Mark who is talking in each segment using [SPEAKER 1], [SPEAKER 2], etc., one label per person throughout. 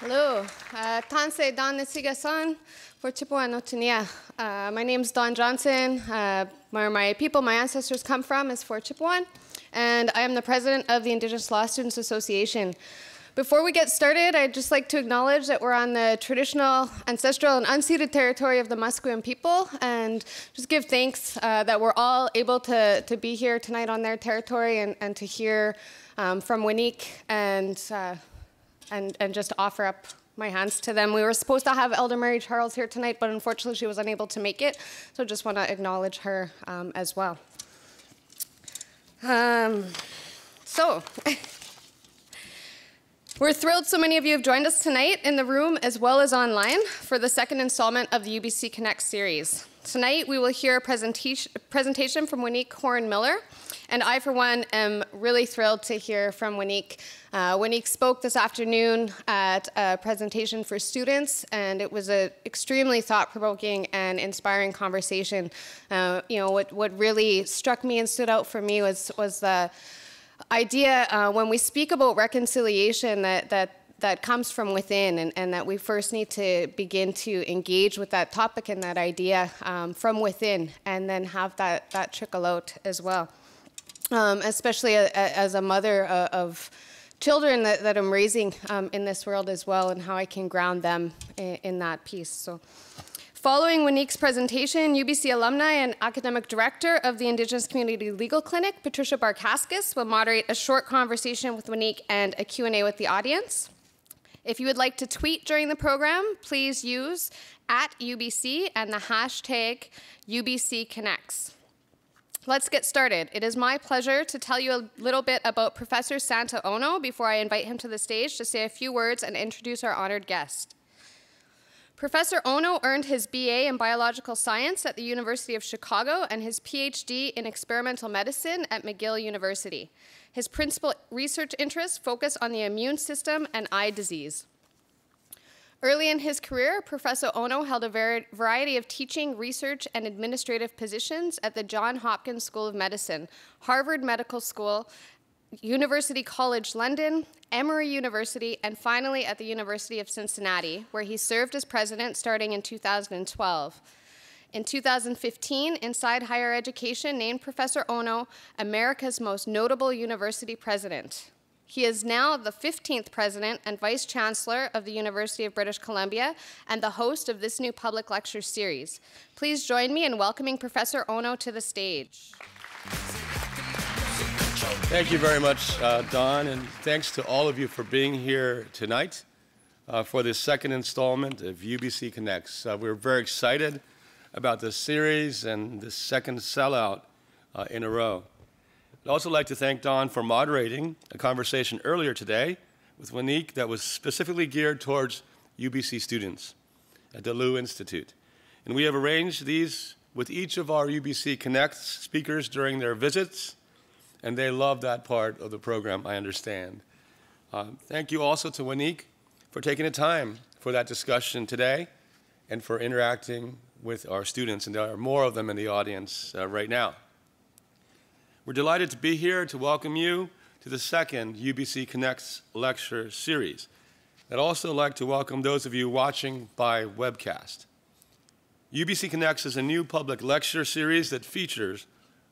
[SPEAKER 1] Hello. Tanse Don Nisiga-san for Chippewa Notinia. My name's Don Johnson. Where my people, my ancestors come from is Fort Chippewan, and I am the president of the Indigenous Law Students Association. Before we get started, I'd just like to acknowledge that we're on the traditional, ancestral, and unceded territory of the Musqueam people, and just give thanks that we're all able to be here tonight on their territory and to hear from Waneek and just offer up my hands to them. We were supposed to have Elder Mary Charles here tonight, but unfortunately she was unable to make it, so just want to acknowledge her as well. We're thrilled so many of you have joined us tonight in the room as well as online for the second installment of the UBC Connects series. Tonight we will hear a presentation from Waneek Horn-Miller, and I, for one, am really thrilled to hear from Waneek. Waneek spoke this afternoon at a presentation for students, and it was an extremely thought-provoking and inspiring conversation. What really struck me and stood out for me was the idea when we speak about reconciliation that comes from within, and that we first need to begin to engage with that topic and that idea from within, and then have that trickle out as well. Especially as a mother of children that I'm raising in this world as well, and how I can ground them in that piece. So, following Waneek's presentation, UBC alumni and academic director of the Indigenous Community Legal Clinic, Patricia Barkaskis, will moderate a short conversation with Waneek and a Q&A with the audience. If you would like to tweet during the program, please use @UBC and the hashtag UBC Connects. Let's get started. It is my pleasure to tell you a little bit about Professor Santa Ono before I invite him to the stage to say a few words and introduce our honored guest. Professor Ono earned his BA in Biological Science at the University of Chicago and his PhD in Experimental Medicine at McGill University. His principal research interests focus on the immune system and eye disease. Early in his career, Professor Ono held a variety of teaching, research, and administrative positions at the Johns Hopkins School of Medicine, Harvard Medical School, University College London, Emory University, and finally at the University of Cincinnati, where he served as president starting in 2012. In 2015, Inside Higher Education named Professor Ono America's most notable university president. He is now the 15th president and vice chancellor of the University of British Columbia and the host of this new public lecture series. Please join me in welcoming Professor Ono to the stage.
[SPEAKER 2] Thank you very much, Don, and thanks to all of you for being here tonight for this second installment of UBC Connects. We're very excited about this series and this second sellout in a row. I'd also like to thank Don for moderating a conversation earlier today with Waneek that was specifically geared towards UBC students at the Lew Institute. And we have arranged these with each of our UBC Connects speakers during their visits, and they love that part of the program, I understand. Thank you also to Waneek for taking the time for that discussion today and for interacting with our students, and there are more of them in the audience right now. We're delighted to be here to welcome you to the second UBC Connects lecture series. I'd also like to welcome those of you watching by webcast. UBC Connects is a new public lecture series that features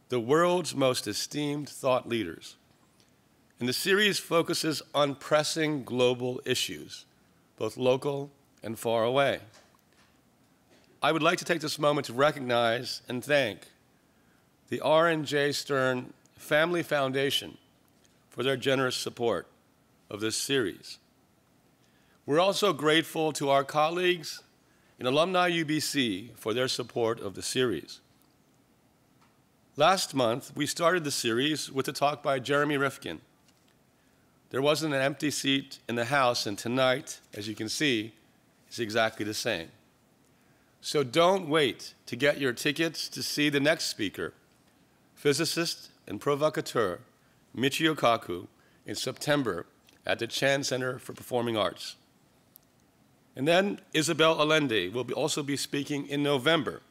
[SPEAKER 2] the world's most esteemed thought leaders. And the series focuses on pressing global issues, both local and far away. I would like to take this moment to recognize and thank the R&J Stern Family Foundation for their generous support of this series. We're also grateful to our colleagues in Alumni UBC for their support of the series. Last month, we started the series with a talk by Jeremy Rifkin. There wasn't an empty seat in the house, and tonight, as you can see, is exactly the same. So don't wait to get your tickets to see the next speaker, physicist and provocateur Michio Kaku, in September at the Chan Center for Performing Arts. And then Isabel Allende will also be speaking in November.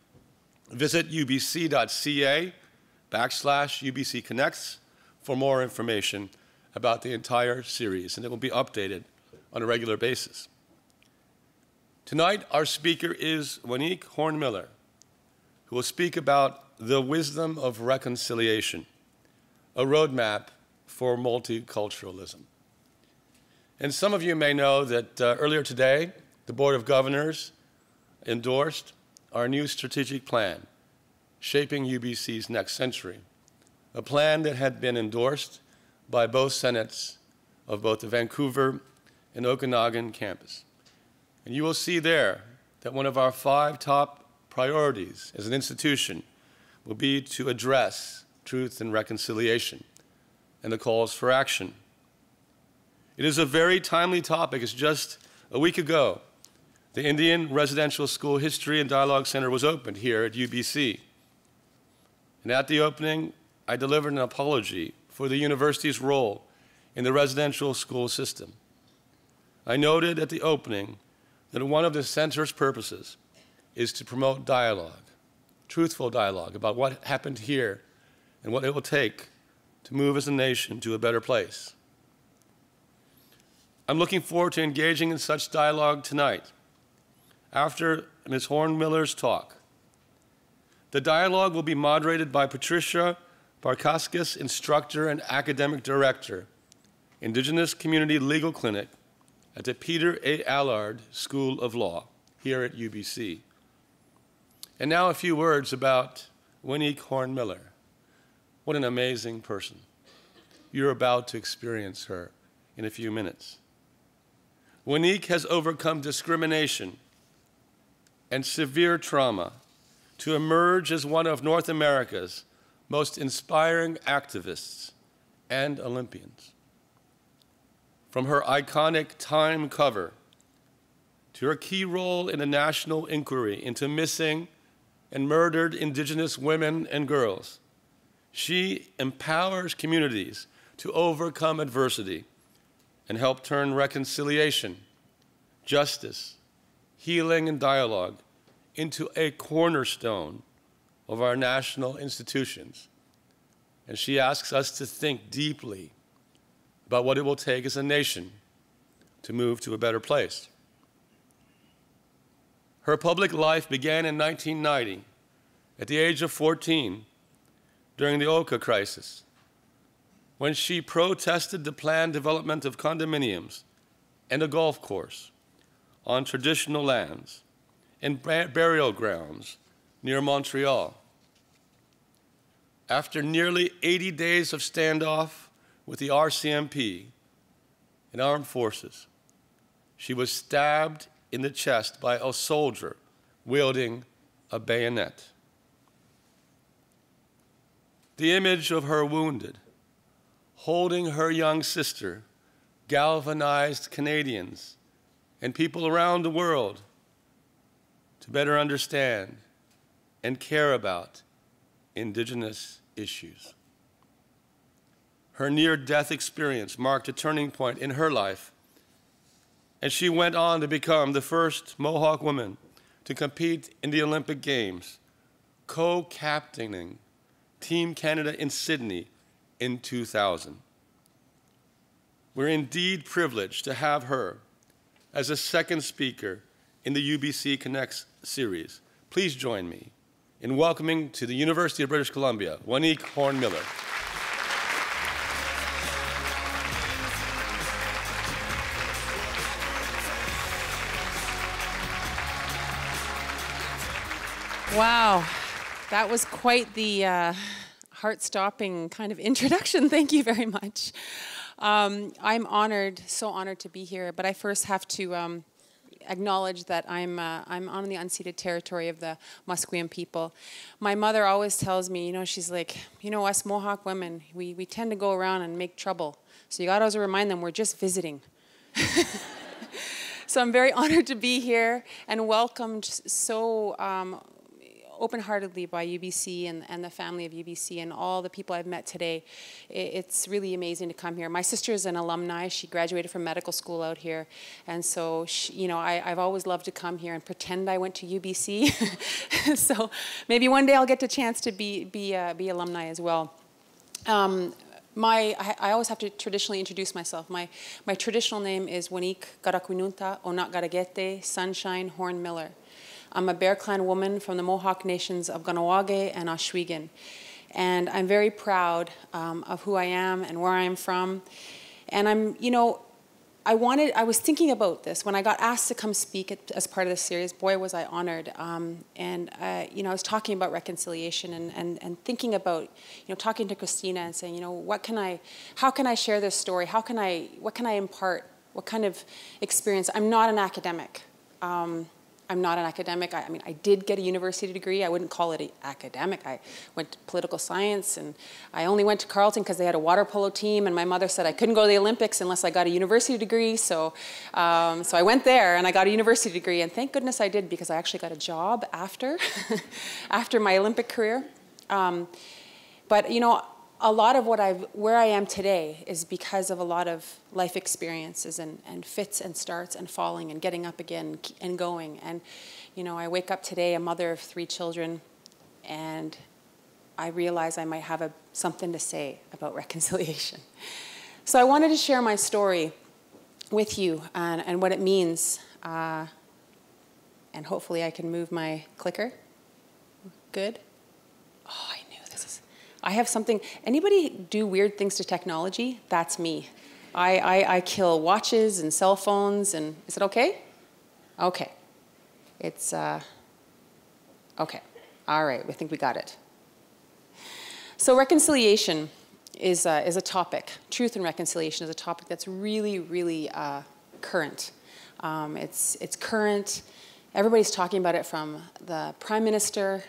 [SPEAKER 2] Visit ubc.ca/UBC Connects for more information about the entire series, and it will be updated on a regular basis. Tonight, our speaker is Waneek Horn-Miller, who will speak about the wisdom of reconciliation, a roadmap for multiculturalism. And some of you may know that earlier today, the Board of Governors endorsed our new strategic plan, Shaping UBC's Next Century, a plan that had been endorsed by both Senates of both the Vancouver and Okanagan campus. And you will see there that one of our 5 top priorities as an institution will be to address truth and reconciliation and the calls for action. It is a very timely topic. It's just a week ago, the Indian Residential School History and Dialogue Center was opened here at UBC. And at the opening, I delivered an apology for the university's role in the residential school system. I noted at the opening that one of the center's purposes is to promote dialogue, truthful dialogue about what happened here and what it will take to move as a nation to a better place. I'm looking forward to engaging in such dialogue tonight. After Ms. Horn-Miller's talk, the dialogue will be moderated by Patricia, Instructor and Academic Director, Indigenous Community Legal Clinic at the Peter A. Allard School of Law here at UBC. And now a few words about Waneek Horn-Miller. What an amazing person. You're about to experience her in a few minutes. Waneek has overcome discrimination and severe trauma to emerge as one of North America's most inspiring activists and Olympians. From her iconic Time cover to her key role in a national inquiry into missing and murdered Indigenous women and girls, she empowers communities to overcome adversity and help turn reconciliation, justice, healing, and dialogue into a cornerstone of our national institutions. And she asks us to think deeply about what it will take as a nation to move to a better place. Her public life began in 1990 at the age of 14 during the Ymca crisis, when she protested the planned development of condominiums and a golf course on traditional lands and burial grounds near Montreal. After nearly 80 days of standoff with the Rcmp and armed forces, she was stabbed in the chest by a soldier wielding a bayonet. The image of her wounded, holding her young sister, galvanized Canadians and people around the world to better understand and care about Indigenous issues. Her near-death experience marked a turning point in her life, and she went on to become the first Mohawk woman to compete in the Olympic Games, co-captaining Team Canada in Sydney in 2000. We're indeed privileged to have her as a second speaker in the UBC Connects series. Please join me in welcoming to the University of British Columbia, Waneek Horn-Miller.
[SPEAKER 3] Wow, that was quite the heart-stopping kind of introduction. Thank you very much. I'm honored, so honored to be here, but I first have to acknowledge that I'm on the unceded territory of the Musqueam people. My mother always tells me, she's like, us Mohawk women, we tend to go around and make trouble. So you gotta always remind them we're just visiting. So I'm very honored to be here and welcomed so open-heartedly by UBC and the family of UBC and all the people I've met today. It's really amazing to come here. My sister is an alumni. She graduated from medical school out here. And so, I've always loved to come here and pretend I went to UBC. So maybe one day I'll get the chance to be alumni as well. I always have to traditionally introduce myself. My traditional name is Waneek Horn-Miller, Sunshine Horn-Miller. I'm a Bear Clan woman from the Mohawk nations of Kahnawake and Ohsweken. And I'm very proud of who I am and where I am from. And I'm, you know, I was thinking about this when I got asked to come speak as part of this series. Boy, was I honored. You know, I was talking about reconciliation and thinking about, you know, talking to Christina and saying, you know, how can I share this story? What can I impart? What kind of experience? I'm not an academic. I'm not an academic. I mean, I did get a university degree. I wouldn't call it an academic. I went to political science, and I only went to Carleton because they had a water polo team, and my mother said I couldn't go to the Olympics unless I got a university degree. So I went there, and I got a university degree, and thank goodness I did, because I actually got a job after, after my Olympic career. But, you know, a lot of where I am today is because of a lot of life experiences and fits and starts and falling and getting up again and going. And, you know, I wake up today a mother of 3 children, and I realize I might have something to say about reconciliation. So I wanted to share my story with you and what it means. And hopefully I can move my clicker. Good. Oh, I have something. Anybody do weird things to technology? That's me. I kill watches and cell phones, and is it okay? Okay. It's, okay. All right, I think we got it. So reconciliation is a topic. Truth and reconciliation is a topic that's really, really current. It's current. Everybody's talking about it, from the Prime Minister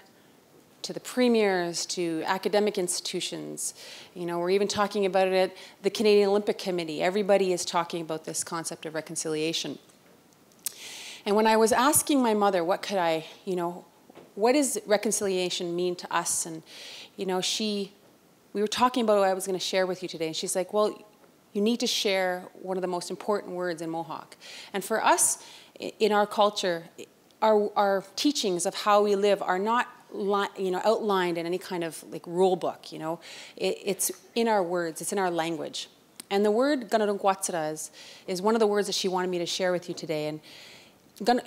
[SPEAKER 3] to the premiers, to academic institutions. You know, we're even talking about it at the Canadian Olympic Committee. Everybody is talking about this concept of reconciliation. And when I was asking my mother, what does reconciliation mean to us? And, you know, we were talking about what I was going to share with you today. And she's like, well, you need to share one of the most important words in Mohawk. And for us, in our culture, our teachings of how we live are not outlined in any kind of like rule book. You know, it's in our words, it's in our language. And the word Guatita is one of the words that she wanted me to share with you today. And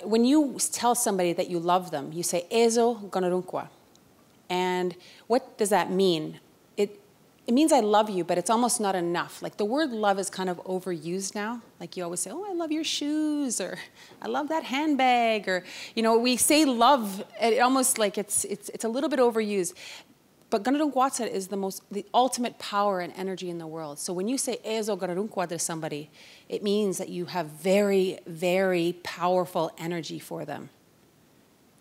[SPEAKER 3] when you tell somebody that you love them, you say Ezo Ganarunkwa. And what does that mean? It means I love you, but it's almost not enough. Like, the word love is kind of overused now. Like, you always say, oh, I love your shoes, or I love that handbag, or, you know, we say love, almost like it's a little bit overused. But Ganarunkwa is the ultimate power and energy in the world. So when you say Ezo Ganarunkwa to somebody, it means that you have very, very powerful energy for them.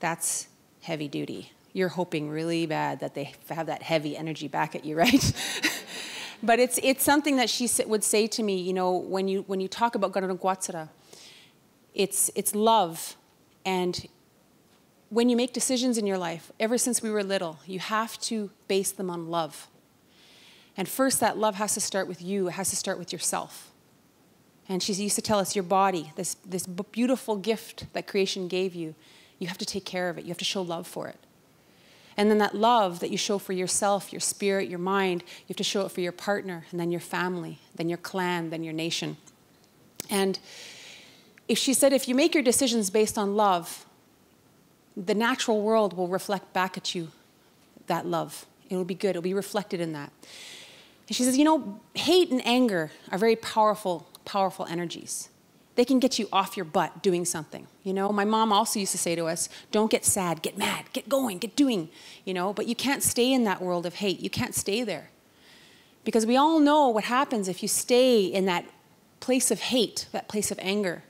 [SPEAKER 3] That's heavy duty. You're hoping really bad that they have that heavy energy back at you, right? But it's something that she would say to me, you know, when you talk about Ganarunkwa, it's love. And when you make decisions in your life, ever since we were little, you have to base them on love. And first, that love has to start with you. It has to start with yourself. And she used to tell us, your body, this beautiful gift that creation gave you, you have to take care of it. You have to show love for it. And then that love that you show for yourself, your spirit, your mind, you have to show it for your partner, and then your family, then your clan, then your nation. And she said, if you make your decisions based on love, the natural world will reflect back at you that love. It will be good. It will be reflected in that. And she says, you know, hate and anger are very powerful, powerful energies. They can get you off your butt doing something. You know, my mom also used to say to us, don't get sad, get mad, get going, get doing, you know, but you can't stay in that world of hate. You can't stay there. Because we all know what happens if you stay in that place of hate, that place of anger.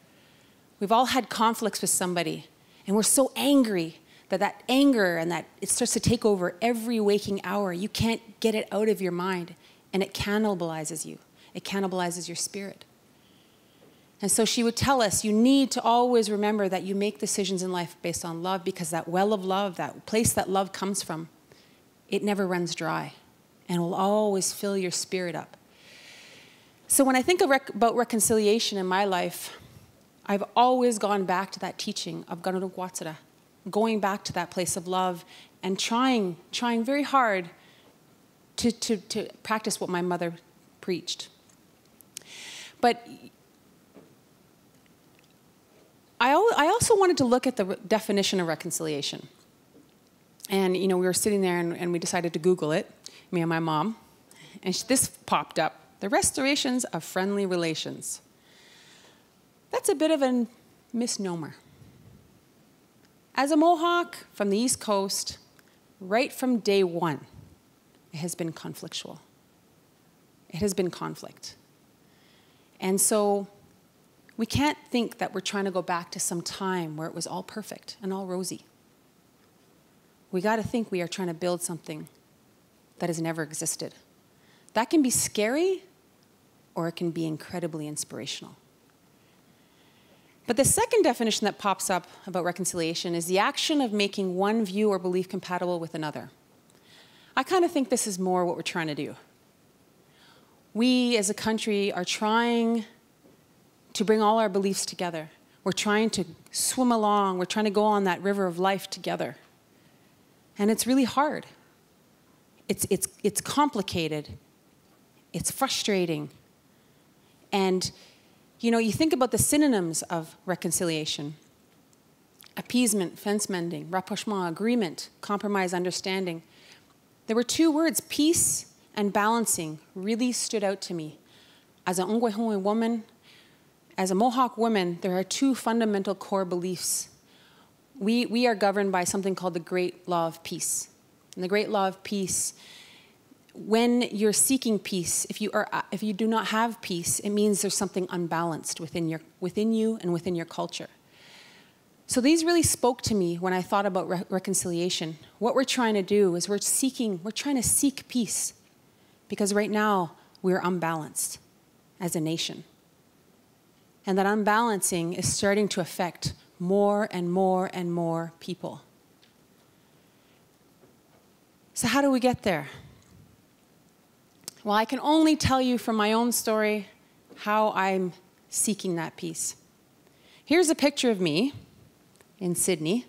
[SPEAKER 3] We've all had conflicts with somebody, and we're so angry that anger and that it starts to take over every waking hour. You can't get it out of your mind, and it cannibalizes you. It cannibalizes your spirit. And so she would tell us, you need to always remember that you make decisions in life based on love, because that well of love, that place that love comes from, it never runs dry and will always fill your spirit up. So when I think about reconciliation in my life, I've always gone back to that teaching of Ganarunkwa, going back to that place of love and trying very hard to practice what my mother preached. But I also wanted to look at the definition of reconciliation. And, we were sitting there and we decided to Google it, me and my mom. And this popped up, the restorations of friendly relations. That's a bit of a misnomer. As a Mohawk from the East Coast, right from day one, it has been conflictual. It has been conflict. And so we can't think that we're trying to go back to some time where it was all perfect and all rosy. We got to think we are trying to build something that has never existed. That can be scary, or it can be incredibly inspirational. But the second definition that pops up about reconciliation is the action of making one view or belief compatible with another. I kind of think this is more what we're trying to do. We as a country are trying to bring all our beliefs together. We're trying to swim along. We're trying to go on that river of life together. And it's really hard. It's complicated. It's frustrating. And, you think about the synonyms of reconciliation. Appeasement, fence mending, rapprochement, agreement, compromise, understanding. There were two words, peace and balancing, really stood out to me. As an Ymca woman, as a Mohawk woman, there are two fundamental core beliefs. We are governed by something called the Great Law of Peace. And the Great Law of Peace, when you're seeking peace, if you do not have peace, it means there's something unbalanced within you and within your culture. So these really spoke to me when I thought about reconciliation. What we're trying to do is we're trying to seek peace, because right now we're unbalanced as a nation. And that unbalancing is starting to affect more and more and more people. So how do we get there? Well, I can only tell you from my own story how I'm seeking that peace. Here's a picture of me in Sydney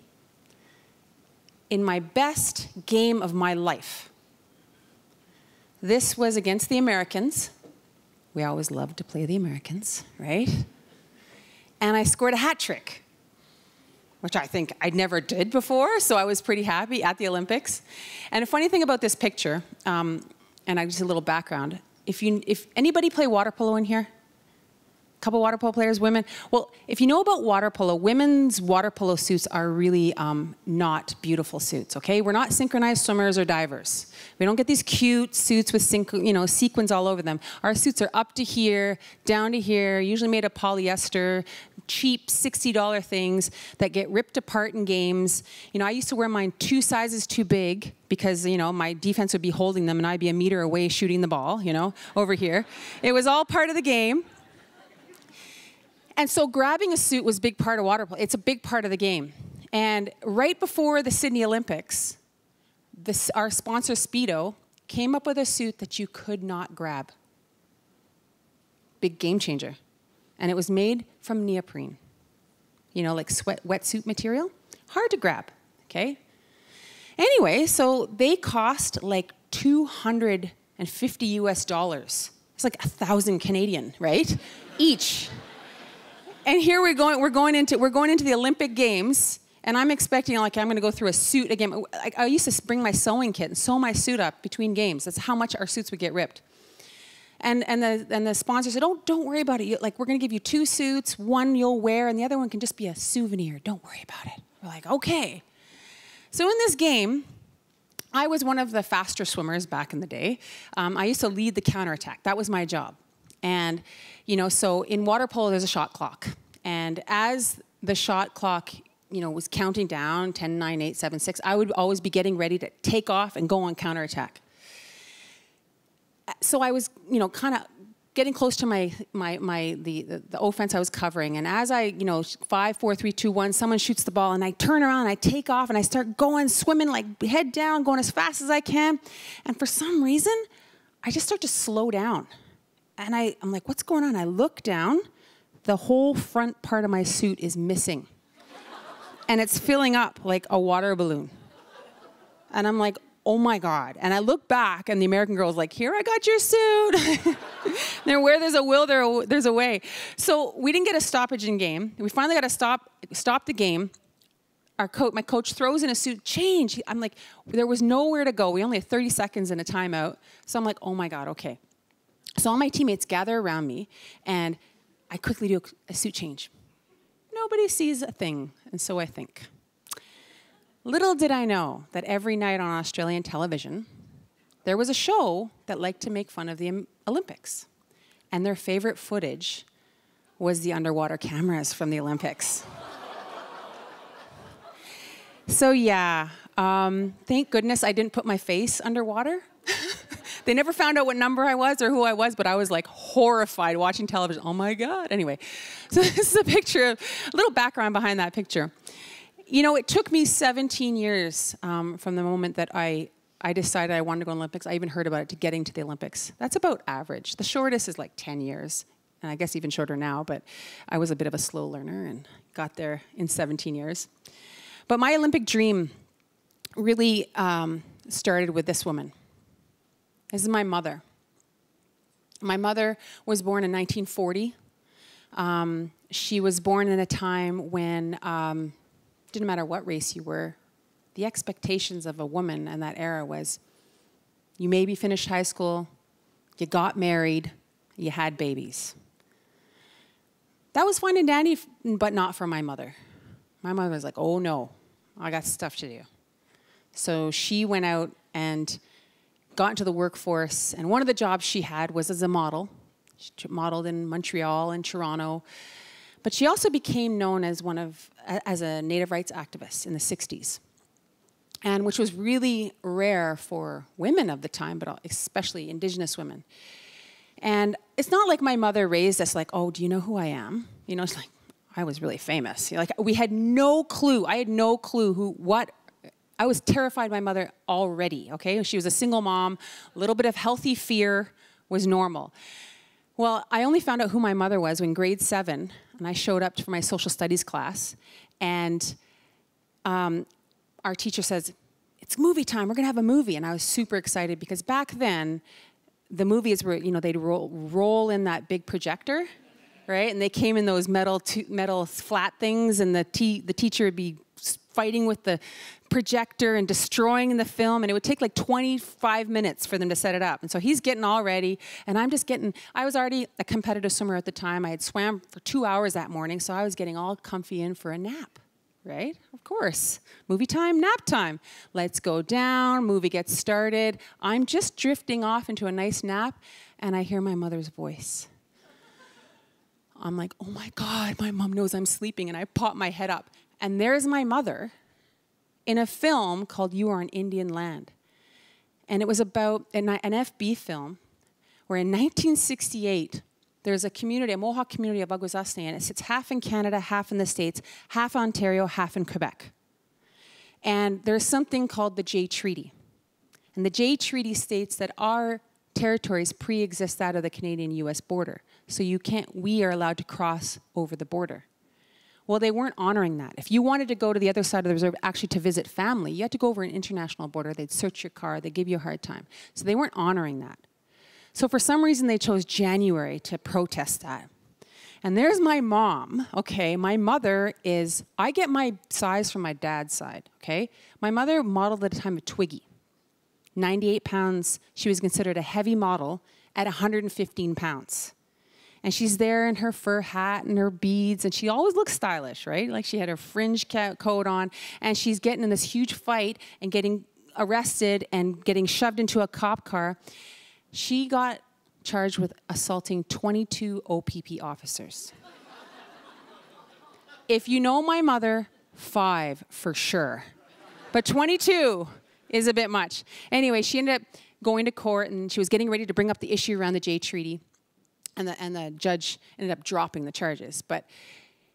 [SPEAKER 3] in my best game of my life. This was against the Americans. We always love to play the Americans, right? And I scored a hat trick, which I think I never did before, so I was pretty happy at the Olympics. And a funny thing about this picture, and just a little background, if anybody play water polo in here? A couple water polo players, women? Well, if you know about water polo, women's water polo suits are really not beautiful suits, okay? We're not synchronized swimmers or divers. We don't get these cute suits with sequins all over them. Our suits are up to here, down to here, usually made of polyester, cheap $60 things that get ripped apart in games. I used to wear mine 2 sizes too big because, my defense would be holding them and I'd be a meter away shooting the ball, over here. It was all part of the game. And so grabbing a suit was a big part of water polo. It's a big part of the game. And right before the Sydney Olympics, our sponsor Speedo came up with a suit that you could not grab. Big game changer. And it was made from neoprene. Like wetsuit material. Hard to grab, okay? Anyway, so they cost like $250 US. It's like 1,000 Canadian, right? Each. And here we're going into the Olympic Games, and I'm expecting I'm going to go through a suit again. I used to bring my sewing kit and sew my suit up between games. That's how much our suits would get ripped. And the sponsor said, "Oh, don't worry about it. We're going to give you 2 suits. One you'll wear, and the other one can just be a souvenir. Don't worry about it." We're like, okay. So in this game, I was one of the faster swimmers back in the day. I used to lead the counterattack. That was my job. And, so in water polo, there's a shot clock. And as the shot clock, was counting down, 10, 9, 8, 7, 6, I would always be getting ready to take off and go on counterattack. So I was, kind of getting close to the offense I was covering. And as I, 5, 4, 3, 2, 1, someone shoots the ball and I turn around, and I take off and I start going, swimming, head down, going as fast as I can. And for some reason, I just start to slow down. And I'm like, what's going on? I look down, the whole front part of my suit is missing. And it's filling up like a water balloon. And I'm like, oh my God. And I look back and the American girl's like, here, I got your suit. There, where there's a will, there's a way. So we didn't get a stoppage in game. We finally got to stop the game. My coach throws in a suit change. I'm like, there was nowhere to go. We only had 30 seconds and a timeout. So I'm like, oh my God, okay. So all my teammates gather around me and I quickly do a suit change. Nobody sees a thing. And so I think. Little did I know that every night on Australian television, there was a show that liked to make fun of the Olympics. And their favorite footage was the underwater cameras from the Olympics. So yeah, thank goodness I didn't put my face underwater. They never found out what number I was or who I was, but I was like horrified watching television. Oh my God. Anyway, so this is a picture, a little background behind that picture. You know, it took me 17 years from the moment that I decided I wanted to go to the Olympics. I even heard about it to getting to the Olympics. That's about average. The shortest is like 10 years, and I guess even shorter now, but I was a bit of a slow learner and got there in 17 years. But my Olympic dream really started with this woman. This is my mother. My mother was born in 1940. She was born in a time when didn't matter what race you were, the expectations of a woman in that era was you maybe finished high school, you got married, you had babies. That was fine and dandy, but not for my mother. My mother was like, oh no, I got stuff to do. So she went out and got into the workforce, and one of the jobs she had was as a model. She modeled in Montreal and Toronto. But she also became known as as a native rights activist in the 60s, and which was really rare for women of the time, but especially Indigenous women. And it's not like my mother raised us like, oh, do you know who I am? You know, it's like, I was really famous. Like, we had no clue. I had no clue I was terrified of my mother already, okay? She was a single mom. A little bit of healthy fear was normal. Well, I only found out who my mother was in grade 7, and I showed up for my social studies class, and our teacher says, it's movie time, we're gonna have a movie. And I was super excited because back then, the movies were, you know, they'd roll in that big projector, right? And they came in those metal flat things, and the teacher would be fighting with the projector and destroying the film, and it would take like 25 minutes for them to set it up. And so he's getting all ready, and I was already a competitive swimmer at the time. I had swam for 2 hours that morning, so I was getting all comfy in for a nap, right? Of course. Movie time, nap time. Let's go down, movie gets started. I'm just drifting off into a nice nap, and I hear my mother's voice. I'm like, oh my God, my mom knows I'm sleeping, and I pop my head up. And there's my mother in a film called You Are on Indian Land. And it was about an FB film where in 1968, there's a community, a Mohawk community of Aguasasne, and it sits half in Canada, half in the States, half Ontario, half in Quebec. And there's something called the Jay Treaty. And the Jay Treaty states that our territories pre-exist that of the Canadian-US border. So we are allowed to cross over the border. Well, they weren't honoring that. If you wanted to go to the other side of the reserve actually to visit family, you had to go over an international border. They'd search your car. They'd give you a hard time. So they weren't honoring that. So for some reason, they chose January to protest that. And there's my mom, okay? My mother I get my size from my dad's side, okay? My mother modeled at a time of Twiggy. 98 pounds. She was considered a heavy model at 115 pounds. And she's there in her fur hat and her beads, and she always looks stylish, right? Like she had her fringe coat on, and she's getting in this huge fight and getting arrested and getting shoved into a cop car. She got charged with assaulting 22 OPP officers. If you know my mother, 5 for sure. But 22 is a bit much. Anyway, she ended up going to court, and she was getting ready to bring up the issue around the Jay Treaty. And the judge ended up dropping the charges. But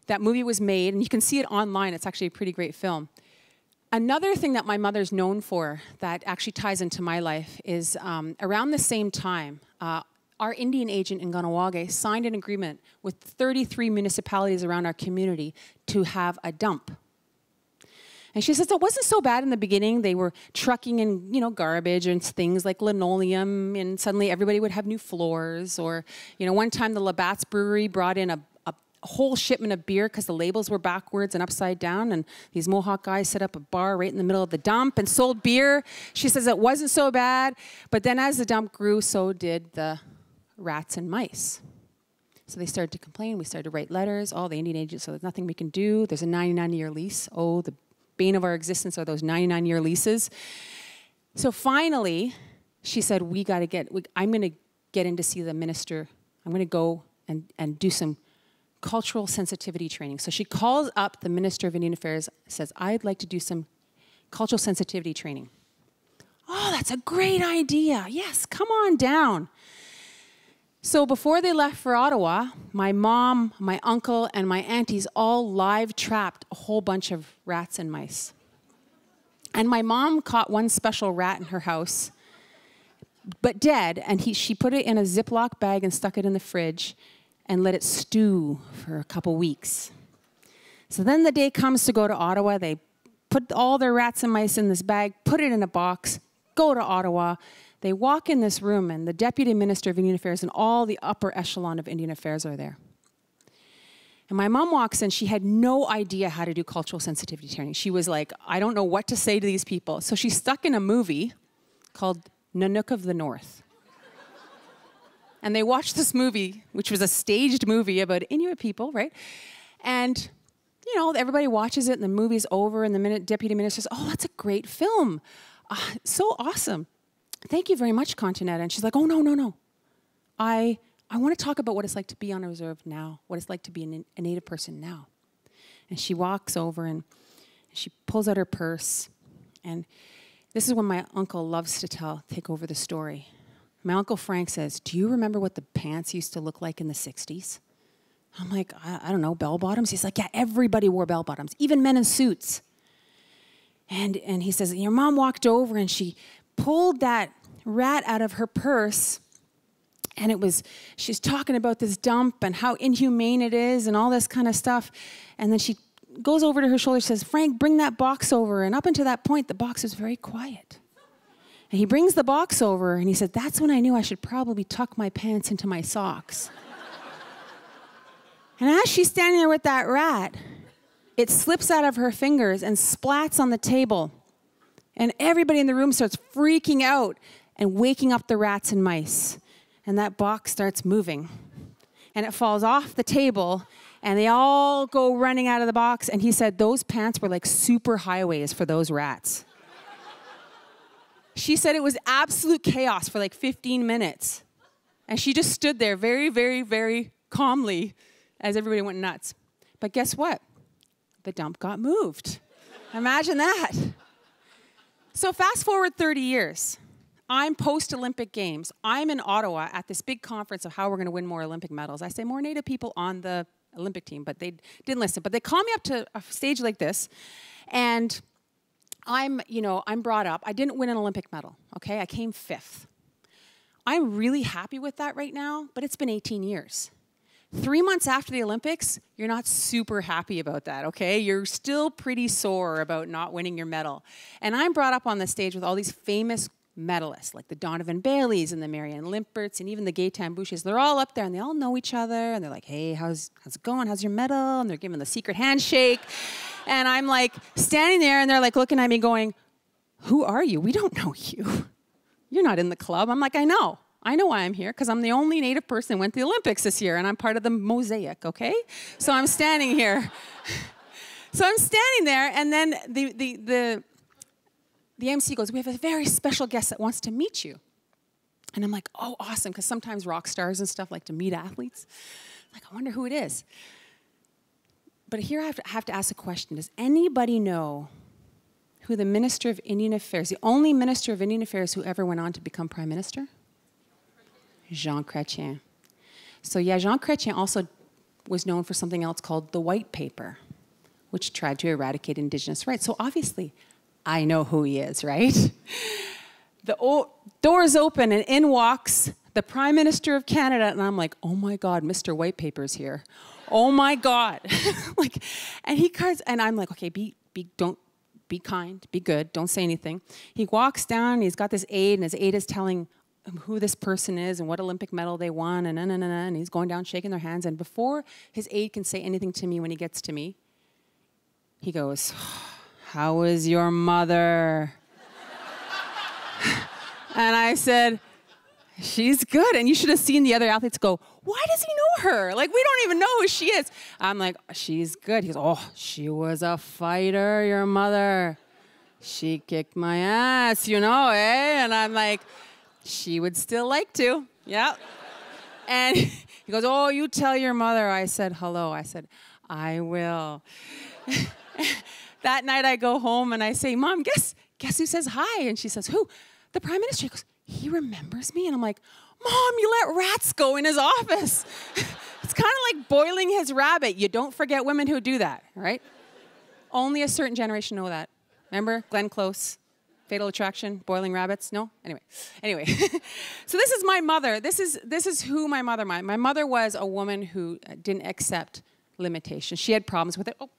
[SPEAKER 3] that movie was made, and you can see it online. It's actually a pretty great film. Another thing that my mother's known for that actually ties into my life is around the same time, our Indian agent in Kanienkehá signed an agreement with 33 municipalities around our community to have a dump. And she says it wasn't so bad in the beginning. They were trucking in, you know, garbage and things like linoleum, and suddenly everybody would have new floors. Or, you know, one time the Labatt's Brewery brought in a whole shipment of beer because the labels were backwards and upside down, and these Mohawk guys set up a bar right in the middle of the dump and sold beer. She says it wasn't so bad, but then as the dump grew, so did the rats and mice. So they started to complain. We started to write letters. Oh, the Indian agent, so there's nothing we can do. There's a 99-year lease. Oh, the bane of our existence are those 99-year leases. So finally, she said, I'm going to get in to see the minister. I'm going to go and do some cultural sensitivity training. So she calls up the Minister of Indian Affairs, says, I'd like to do some cultural sensitivity training. Oh, that's a great idea. Yes, come on down. So before they left for Ottawa, my mom, my uncle, and my aunties all live trapped a whole bunch of rats and mice. And my mom caught one special rat in her house, but dead, and she put it in a Ziploc bag and stuck it in the fridge and let it stew for a couple weeks. So then the day comes to go to Ottawa. They put all their rats and mice in this bag, put it in a box, go to Ottawa. They walk in this room, and the Deputy Minister of Indian Affairs and all the upper echelon of Indian Affairs are there. And my mom walks in. She had no idea how to do cultural sensitivity training. She was like, I don't know what to say to these people. So she's stuck in a movie called Nanook of the North. And they watched this movie, which was a staged movie about Inuit people, right? And, you know, everybody watches it, and the movie's over, and the deputy minister says, oh, that's a great film. So awesome. Thank you very much, Continetta. And she's like, oh, no. I want to talk about what it's like to be on a reserve now, what it's like to be a Native person now. And she walks over, and she pulls out her purse. And this is when my uncle loves to take over the story. My Uncle Frank says, do you remember what the pants used to look like in the 60s? I'm like, I don't know, bell-bottoms? He's like, yeah, everybody wore bell-bottoms, even men in suits. And he says, your mom walked over and she pulled that rat out of her purse, and she's talking about this dump and how inhumane it is and all this kind of stuff. And then she goes over to her shoulder and says, Frank, bring that box over. And up until that point, the box was very quiet. And he brings the box over, and he said, that's when I knew I should probably tuck my pants into my socks. And as she's standing there with that rat, it slips out of her fingers and splats on the table. And everybody in the room starts freaking out and waking up the rats and mice. And that box starts moving. And it falls off the table, and they all go running out of the box. And he said those pants were like super highways for those rats. She said it was absolute chaos for like 15 minutes. And she just stood there very, very, very calmly as everybody went nuts. But guess what? The dump got moved. Imagine that. So fast forward 30 years. I'm post-Olympic Games. I'm in Ottawa at this big conference of how we're going to win more Olympic medals. I say more Native people on the Olympic team, but they didn't listen. But they call me up to a stage like this, and I'm brought up. I didn't win an Olympic medal, okay? I came 5th. I'm really happy with that right now, but it's been 18 years. 3 months after the Olympics, you're not super happy about that, okay? You're still pretty sore about not winning your medal. And I'm brought up on the stage with all these famous medalists, like the Donovan Baileys and the Marianne Limperts and even the Gaetan Bouchers. They're all up there, and they all know each other, and they're like, hey, how's it going? How's your medal? And they're giving the secret handshake. And I'm like standing there, and they're like looking at me going, who are you? We don't know you. You're not in the club. I'm like, I know why I'm here, because I'm the only Native person who went to the Olympics this year, and I'm part of the mosaic, okay? So I'm standing here. So I'm standing there, and then the MC goes, we have a very special guest that wants to meet you. And I'm like, oh, awesome, because sometimes rock stars and stuff like to meet athletes. Like, I wonder who it is. But here I have to ask a question. Does anybody know who the Minister of Indian Affairs, the only Minister of Indian Affairs who ever went on to become Prime Minister? Jean Chrétien. So yeah, Jean Chrétien also was known for something else called the White Paper, which tried to eradicate Indigenous rights. So obviously, I know who he is, right? The doors open, and in walks the Prime Minister of Canada, and I'm like, oh my God, Mr. White Paper's here. Oh my God. And he cards, and I'm like, okay, don't be kind, be good, don't say anything. He walks down, and he's got this aide, and his aide is telling him who this person is and what Olympic medal they won, and he's going down shaking their hands. And before his aide can say anything to me when he gets to me, he goes, "How is your mother?" And I said, "She's good." And you should have seen the other athletes go, "Why does he know her? Like, we don't even know who she is." I'm like, "She's good." He goes, "Oh, she was a fighter, your mother. She kicked my ass, you know, eh?" And I'm like, "She would still like to." Yeah. And he goes, "Oh, you tell your mother." I said, "Hello." I said, "I will." That night I go home and I say, "Mom, guess who says hi?" And she says, "Who?" "The Prime Minister." He goes, "He remembers me?" And I'm like, "Mom, you let rats go in his office." It's kind of like boiling his rabbit. You don't forget women who do that, right? Only a certain generation know that. Remember Glenn Close, Fatal Attraction, boiling rabbits? No? Anyway. So this is my mother. This is who my mother. My mother was a woman who didn't accept limitations. She had problems with it. Oh,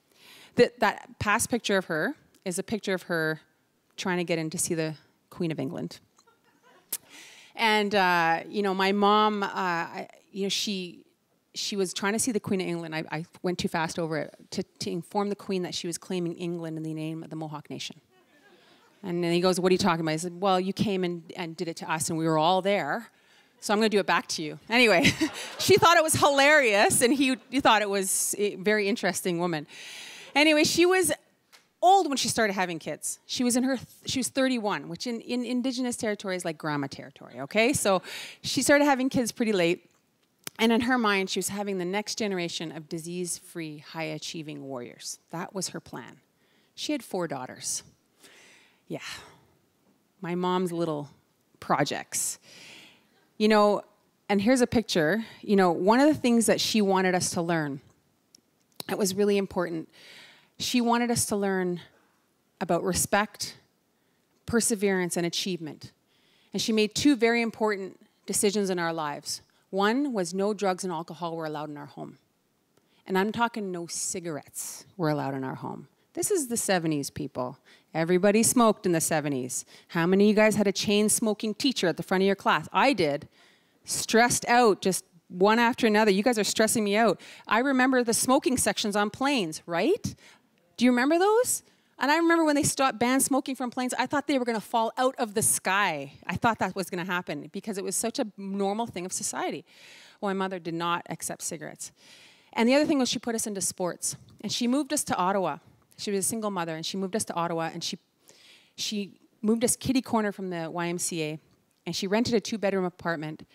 [SPEAKER 3] that past picture of her is a picture of her trying to get in to see the Queen of England. And, you know, my mom, you know, she was trying to see the Queen of England. I went too fast over it to inform the Queen that she was claiming England in the name of the Mohawk Nation. And then he goes, "What are you talking about?" I said, "Well, you came and did it to us, and we were all there, so I'm going to do it back to you." Anyway, she thought it was hilarious, and he thought it was a very interesting woman. Anyway, she was old when she started having kids. She was 31, which in Indigenous territory is like grandma territory, okay? So she started having kids pretty late. And in her mind, she was having the next generation of disease-free, high-achieving warriors. That was her plan. She had 4 daughters. Yeah. My mom's little projects. You know, and here's a picture. You know, one of the things that she wanted us to learn, that was really important, she wanted us to learn about respect, perseverance, and achievement. And she made 2 very important decisions in our lives. One was no drugs and alcohol were allowed in our home. And I'm talking no cigarettes were allowed in our home. This is the 70s, people. Everybody smoked in the 70s. How many of you guys had a chain-smoking teacher at the front of your class? I did. Stressed out, just one after another. You guys are stressing me out. I remember the smoking sections on planes, right? Do you remember those? And I remember when they banned smoking from planes, I thought they were going to fall out of the sky. I thought that was going to happen because it was such a normal thing of society. Well, my mother did not accept cigarettes. And the other thing was she put us into sports. And she moved us to Ottawa. She was a single mother, and she moved us to Ottawa, and she moved us kitty corner from the YMCA, and she rented a 2-bedroom apartment.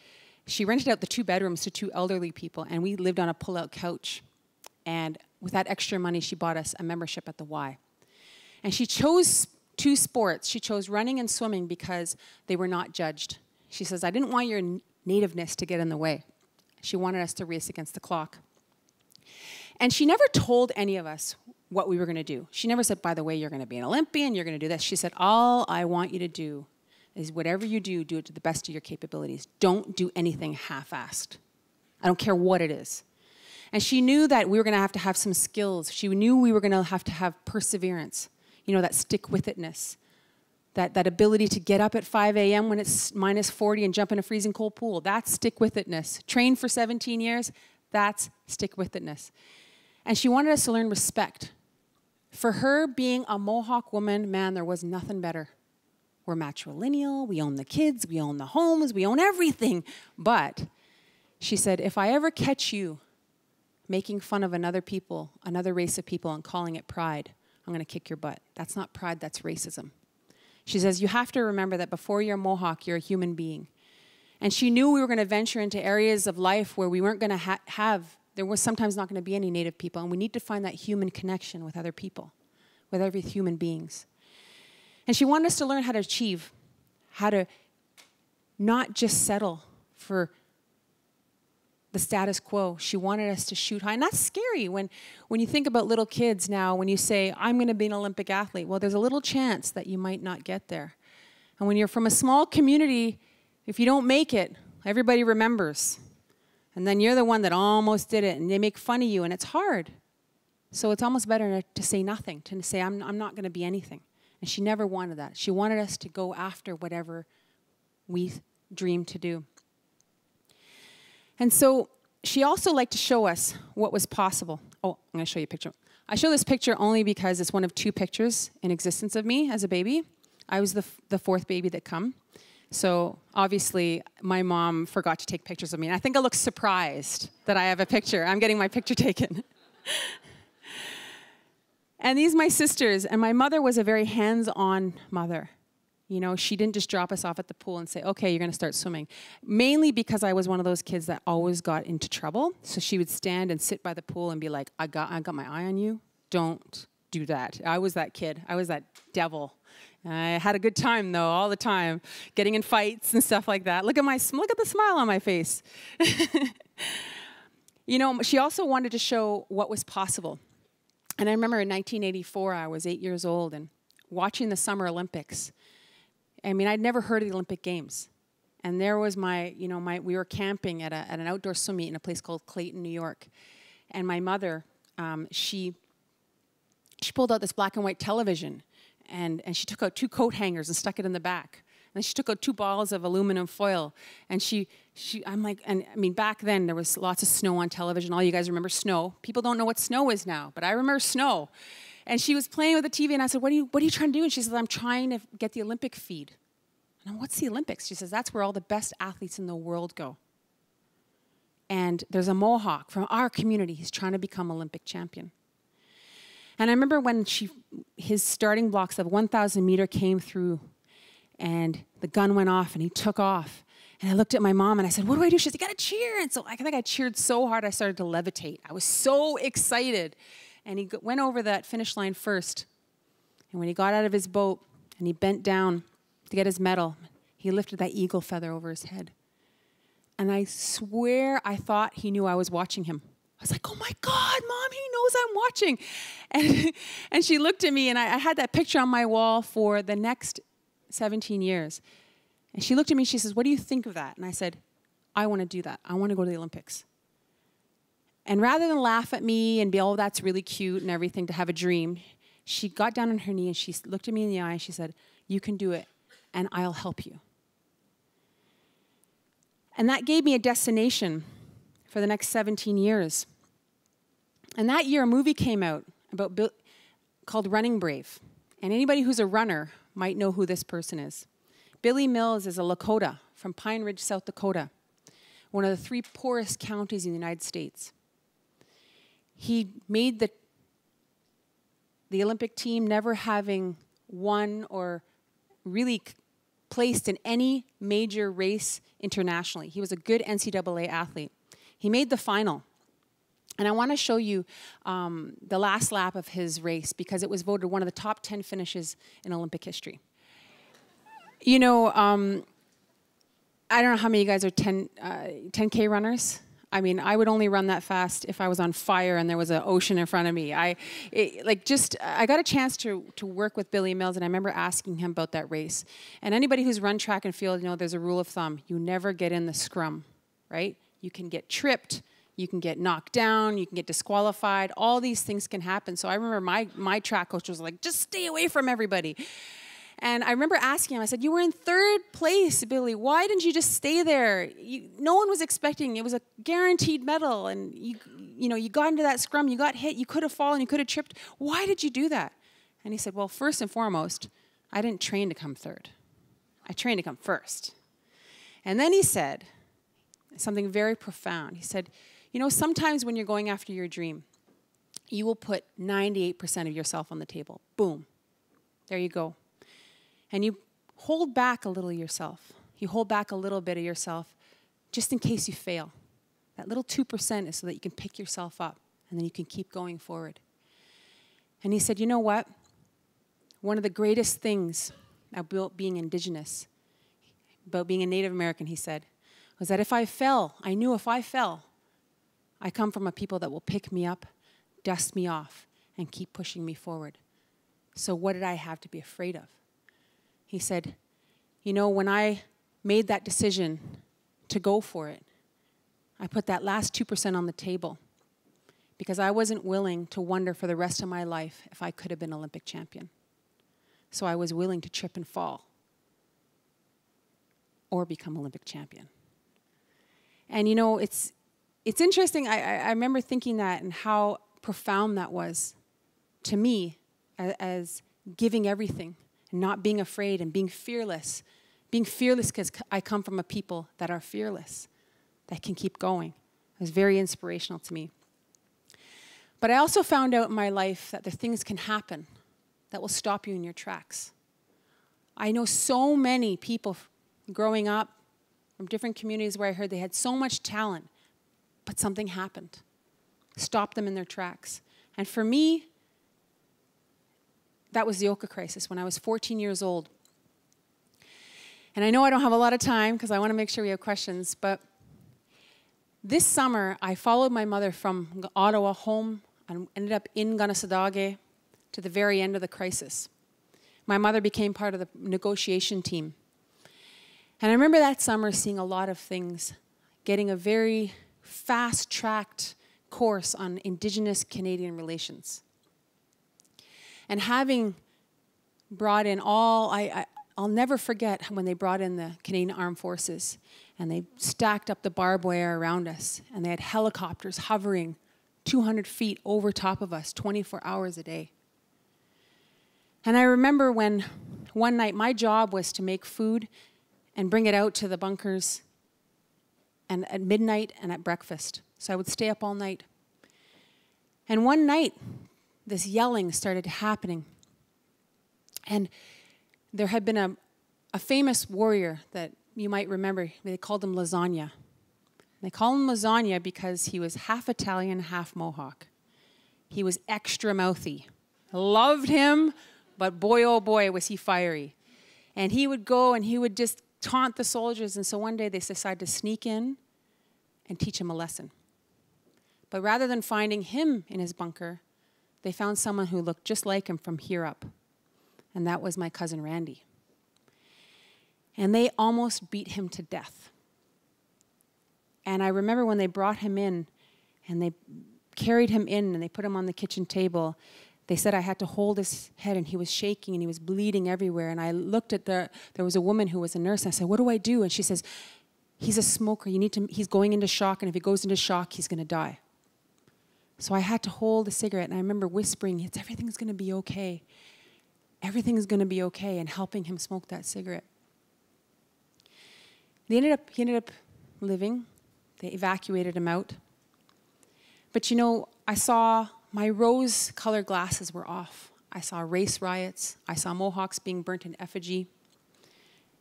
[SPEAKER 3] She rented out the 2 bedrooms to 2 elderly people, and we lived on a pull-out couch. And with that extra money, she bought us a membership at the Y. And she chose 2 sports. She chose running and swimming because they were not judged. She says, "I didn't want your nativeness to get in the way." She wanted us to race against the clock. And she never told any of us what we were going to do. She never said, "By the way, you're going to be an Olympian, you're going to do this." She said, "All I want you to do is whatever you do, do it to the best of your capabilities. Don't do anything half-assed. I don't care what it is." And she knew that we were going to have some skills. She knew we were going to have perseverance. You know, that stick-with-itness. That ability to get up at 5 a.m. when it's -40 and jump in a freezing cold pool. That's stick-with-itness. Train for 17 years, that's stick-with-itness. And she wanted us to learn respect. For her, being a Mohawk woman, man, there was nothing better. We're matrilineal, we own the kids, we own the homes, we own everything. But she said, if I ever catch you making fun of another people, another race of people, and calling it pride, I'm going to kick your butt. That's not pride, that's racism. She says, you have to remember that before you're a Mohawk, you're a human being. And she knew we were going to venture into areas of life where we weren't going to there was sometimes not going to be any Native people, and we need to find that human connection with other people, with every human beings. And she wanted us to learn how to achieve, how to not just settle for the status quo. She wanted us to shoot high. And that's scary when you think about little kids now, when you say, I'm going to be an Olympic athlete. Well, there's a little chance that you might not get there. And when you're from a small community, if you don't make it, everybody remembers. And then you're the one that almost did it, and they make fun of you, and it's hard. So it's almost better to say nothing, to say, I'm not going to be anything. And she never wanted that. She wanted us to go after whatever we dreamed to do. And so she also liked to show us what was possible. Oh, I'm going to show you a picture. I show this picture only because it's one of 2 pictures in existence of me as a baby. I was the 4th baby that come. So obviously, my mom forgot to take pictures of me. And I think I look surprised that I have a picture. I'm getting my picture taken. And these are my sisters. And my mother was a very hands-on mother. You know, she didn't just drop us off at the pool and say, okay, you're going to start swimming. Mainly because I was one of those kids that always got into trouble. So she would stand and sit by the pool and be like, I got my eye on you. Don't do that. I was that kid. I was that devil. I had a good time, though, all the time, getting in fights and stuff like that. Look at the smile on my face. You know, she also wanted to show what was possible. And I remember in 1984, I was 8 years old and watching the Summer Olympics. I mean, I'd never heard of the Olympic Games. And there was we were camping at an outdoor swim meet in a place called Clayton, New York. And my mother, she pulled out this black and white television. And she took out 2 coat hangers and stuck it in the back. And then she took out 2 balls of aluminum foil. And I'm like, and I mean, back then there was lots of snow on television. All you guys remember snow. People don't know what snow is now, but I remember snow. And she was playing with the TV, and I said, what are you trying to do? And she says, I'm trying to get the Olympic feed. And I'm, what's the Olympics? She says, that's where all the best athletes in the world go. And there's a Mohawk from our community. He's trying to become Olympic champion. And I remember when his starting blocks of 1,000 meter came through, and the gun went off, and he took off. And I looked at my mom, and I said, what do I do? She said, you got to cheer. And so I think I cheered so hard, I started to levitate. I was so excited. And he went over that finish line first. And when he got out of his boat, and he bent down to get his medal, he lifted that eagle feather over his head. And I swear I thought he knew I was watching him. I was like, oh my God, Mom, he knows I'm watching. And she looked at me, and I had that picture on my wall for the next 17 years. And she looked at me, she says, what do you think of that? And I said, I want to do that. I want to go to the Olympics. And rather than laugh at me and be, oh, that's really cute and everything, to have a dream, she got down on her knee and she looked at me in the eye and she said, you can do it, and I'll help you. And that gave me a destination for the next 17 years. And that year, a movie came out called Running Brave. And anybody who's a runner might know who this person is. Billy Mills is a Lakota from Pine Ridge, South Dakota, one of the 3 poorest counties in the United States. He made the Olympic team, never having won or really placed in any major race internationally. He was a good NCAA athlete. He made the final. And I want to show you the last lap of his race because it was voted one of the top 10 finishes in Olympic history. You know, I don't know how many of you guys are 10K runners. I mean, I would only run that fast if I was on fire and there was an ocean in front of me. I got a chance to work with Billy Mills, and I remember asking him about that race. And anybody who's run track and field, you know, there's a rule of thumb. You never get in the scrum, right? You can get tripped. You can get knocked down, you can get disqualified, all these things can happen. So I remember my track coach was like, just stay away from everybody. And I remember asking him, I said, you were in 3rd place, Billy. Why didn't you just stay there? No one was expecting, it was a guaranteed medal. And you got into that scrum, you got hit, you could have fallen, you could have tripped. Why did you do that? And he said, well, first and foremost, I didn't train to come 3rd. I trained to come 1st. And then he said something very profound. He said, you know, sometimes when you're going after your dream, you will put 98% of yourself on the table. Boom. There you go. And you hold back a little of yourself. You hold back a little bit of yourself just in case you fail. That little 2% is so that you can pick yourself up and then you can keep going forward. And he said, you know what? One of the greatest things about being Indigenous, about being a Native American, he said, was that if I fell, I knew if I fell, I come from a people that will pick me up, dust me off, and keep pushing me forward. So what did I have to be afraid of? He said, you know, when I made that decision to go for it, I put that last 2% on the table because I wasn't willing to wonder for the rest of my life if I could have been Olympic champion. So I was willing to trip and fall or become Olympic champion. And you know, it's interesting. I remember thinking that and how profound that was to me as giving everything and not being afraid and being fearless. Being fearless because I come from a people that are fearless, that can keep going. It was very inspirational to me. But I also found out in my life that there are things can happen that will stop you in your tracks. I know so many people growing up from different communities where I heard they had so much talent, but something happened. Stopped them in their tracks. And for me, that was the Ymca crisis when I was 14 years old. And I know I don't have a lot of time because I want to make sure we have questions, but this summer I followed my mother from Ottawa home and ended up in Kanesatake to the very end of the crisis. My mother became part of the negotiation team. And I remember that summer seeing a lot of things, getting a very fast-tracked course on Indigenous Canadian relations. And having brought in I'll never forget when they brought in the Canadian Armed Forces and they stacked up the barbed wire around us and they had helicopters hovering 200 feet over top of us 24 hours a day. And I remember when one night my job was to make food and bring it out to the bunkers and at midnight and at breakfast. So I would stay up all night. And one night, this yelling started happening. And there had been a famous warrior that you might remember. They called him Lasagna. They call him Lasagna because he was half Italian, half Mohawk. He was extra mouthy. Loved him, but boy, oh boy, was he fiery. And he would go and he would just taunt the soldiers. And so one day they decided to sneak in and teach him a lesson. But rather than finding him in his bunker, they found someone who looked just like him from here up. And that was my cousin Randy. And they almost beat him to death. And I remember when they brought him in and they carried him in and they put him on the kitchen table, they said I had to hold his head and he was shaking and he was bleeding everywhere. And I looked at there was a woman who was a nurse and I said, what do I do? And she says, he's a smoker. He's going into shock, and if he goes into shock, he's going to die. So I had to hold a cigarette, and I remember whispering, everything's going to be okay. Everything's going to be okay, and helping him smoke that cigarette. He ended up living. They evacuated him out. But you know, I saw my rose-colored glasses were off. I saw race riots. I saw Mohawks being burnt in effigy.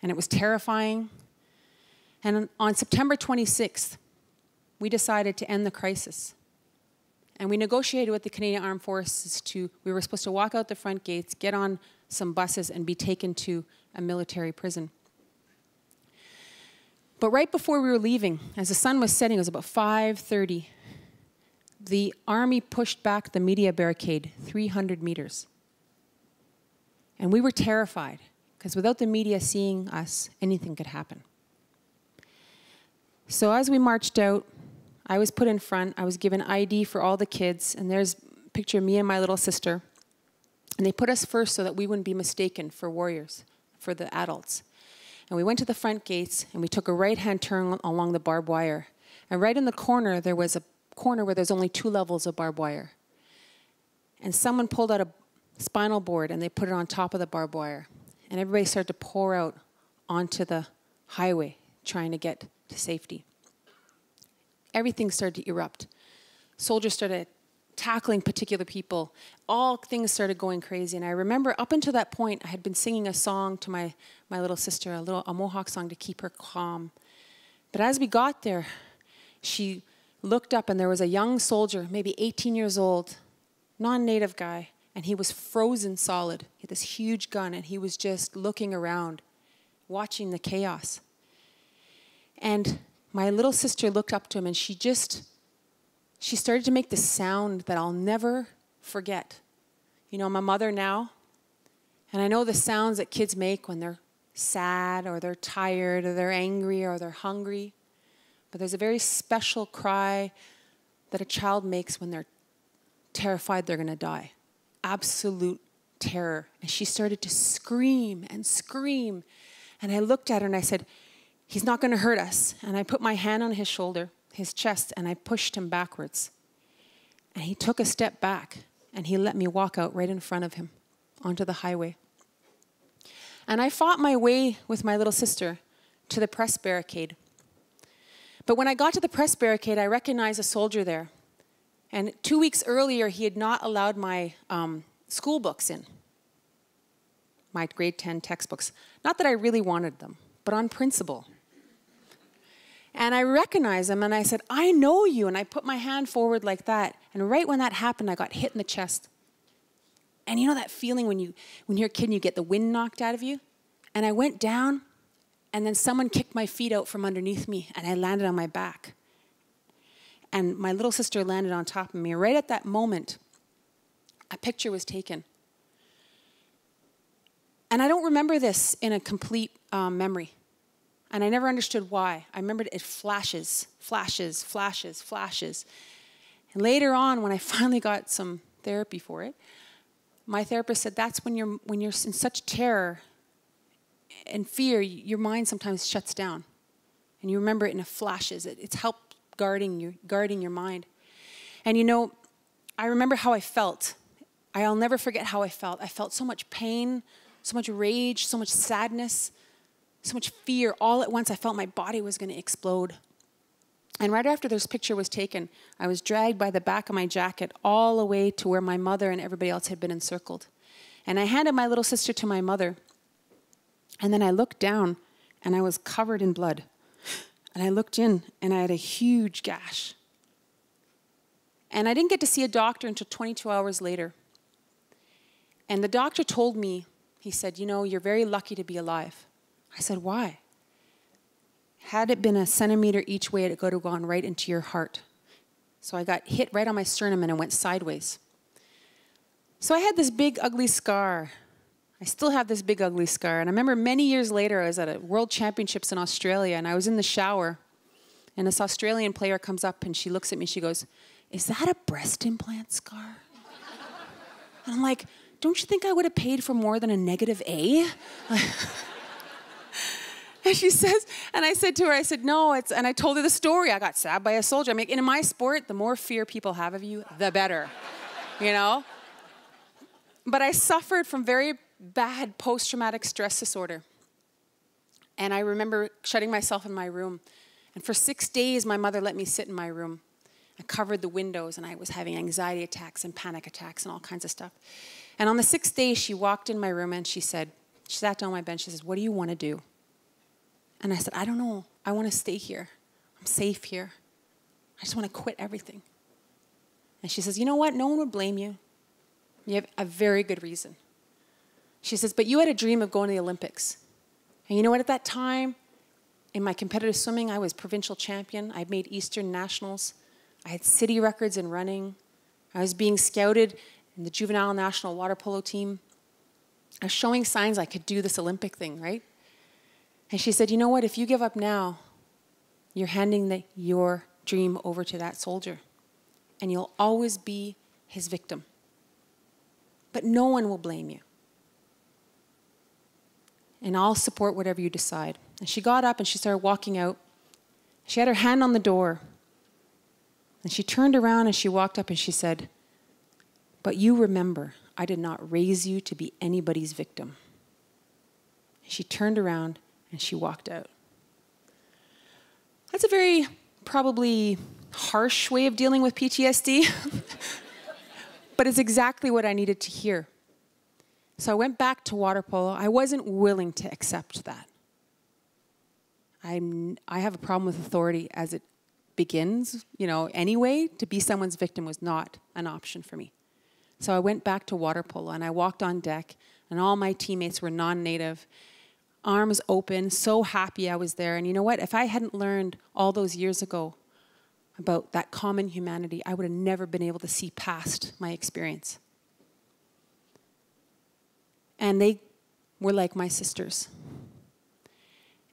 [SPEAKER 3] And it was terrifying. And on September 26th, we decided to end the crisis. And we negotiated with the Canadian Armed Forces we were supposed to walk out the front gates, get on some buses, and be taken to a military prison. But right before we were leaving, as the sun was setting, it was about 5:30, the army pushed back the media barricade 300 meters. And we were terrified, because without the media seeing us, anything could happen. So as we marched out, I was put in front. I was given ID for all the kids, and there's a picture of me and my little sister. And they put us first so that we wouldn't be mistaken for warriors, for the adults. And we went to the front gates, and we took a right-hand turn along the barbed wire. And right in the corner, there was a corner where there's only 2 levels of barbed wire. And someone pulled out a spinal board, and they put it on top of the barbed wire. And everybody started to pour out onto the highway, trying to get to safety. Everything started to erupt. Soldiers started tackling particular people. All things started going crazy. And I remember up until that point, I had been singing a song to my little sister, a Mohawk song to keep her calm. But as we got there, she looked up and there was a young soldier, maybe 18 years old, non-native guy, and he was frozen solid. He had this huge gun and he was just looking around, watching the chaos. And my little sister looked up to him and she started to make this sound that I'll never forget. You know, I'm a mother now, and I know the sounds that kids make when they're sad or they're tired or they're angry or they're hungry. But there's a very special cry that a child makes when they're terrified they're going to die. Absolute terror. And she started to scream and scream. And I looked at her and I said, he's not going to hurt us. And I put my hand on his shoulder, his chest, and I pushed him backwards. And he took a step back and he let me walk out right in front of him onto the highway. And I fought my way with my little sister to the press barricade. But when I got to the press barricade, I recognized a soldier there. And 2 weeks earlier, he had not allowed my school books in, my grade 10 textbooks. Not that I really wanted them, but on principle. And I recognized him, and I said, I know you. And I put my hand forward like that. And right when that happened, I got hit in the chest. And you know that feeling when you're a kid and you get the wind knocked out of you? And I went down, and then someone kicked my feet out from underneath me, and I landed on my back. And my little sister landed on top of me. Right at that moment, a picture was taken. And I don't remember this in a complete memory. And I never understood why. I remembered it flashes, flashes, flashes, flashes. And later on, when I finally got some therapy for it, my therapist said that's when you're in such terror and fear, your mind sometimes shuts down. And you remember it in a flashes. It's help guarding your mind. And you know, I remember how I felt. I'll never forget how I felt. I felt so much pain, so much rage, so much sadness, so much fear. All at once, I felt my body was going to explode. And right after this picture was taken, I was dragged by the back of my jacket all the way to where my mother and everybody else had been encircled. And I handed my little sister to my mother. And then I looked down, and I was covered in blood. And I looked in, and I had a huge gash. And I didn't get to see a doctor until 22 hours later. And the doctor told me, he said, you know, you're very lucky to be alive. I said, why? Had it been a centimeter each way, it would have gone right into your heart. So I got hit right on my sternum, and it went sideways. So I had this big, ugly scar. I still have this big, ugly scar. And I remember many years later, I was at a World Championships in Australia, and I was in the shower, and this Australian player comes up, and she looks at me, she goes, is that a breast implant scar? And I'm like, don't you think I would have paid for more than a negative A? And she says, and I said to her, I said, no, and I told her the story. I got stabbed by a soldier. I mean, in my sport, the more fear people have of you, the better, you know? But I suffered from very bad post-traumatic stress disorder. And I remember shutting myself in my room. And for 6 days, my mother let me sit in my room. I covered the windows, and I was having anxiety attacks and panic attacks and all kinds of stuff. And on the 6th day, she walked in my room, and she sat down on my bench. She says, what do you want to do? And I said, I don't know. I want to stay here. I'm safe here. I just want to quit everything. And she says, you know what? No one would blame you. You have a very good reason. She says, but you had a dream of going to the Olympics. And you know what? At that time, in my competitive swimming, I was provincial champion. I made Eastern Nationals. I had city records in running. I was being scouted in the juvenile national water polo team. I was showing signs I could do this Olympic thing, right? And she said, you know what? If you give up now, you're handing your dream over to that soldier. And you'll always be his victim. But no one will blame you. And I'll support whatever you decide. And she got up and she started walking out. She had her hand on the door. And she turned around and she walked up and she said, but you remember, I did not raise you to be anybody's victim. She turned around and she walked out. That's a very probably harsh way of dealing with PTSD, but it's exactly what I needed to hear. So I went back to water polo. I wasn't willing to accept that. I have a problem with authority as it begins, you know, anyway. To be someone's victim was not an option for me. So I went back to water polo, and I walked on deck, and all my teammates were non-native, arms open, so happy I was there. And you know what? If I hadn't learned all those years ago about that common humanity, I would have never been able to see past my experience. And they were like my sisters.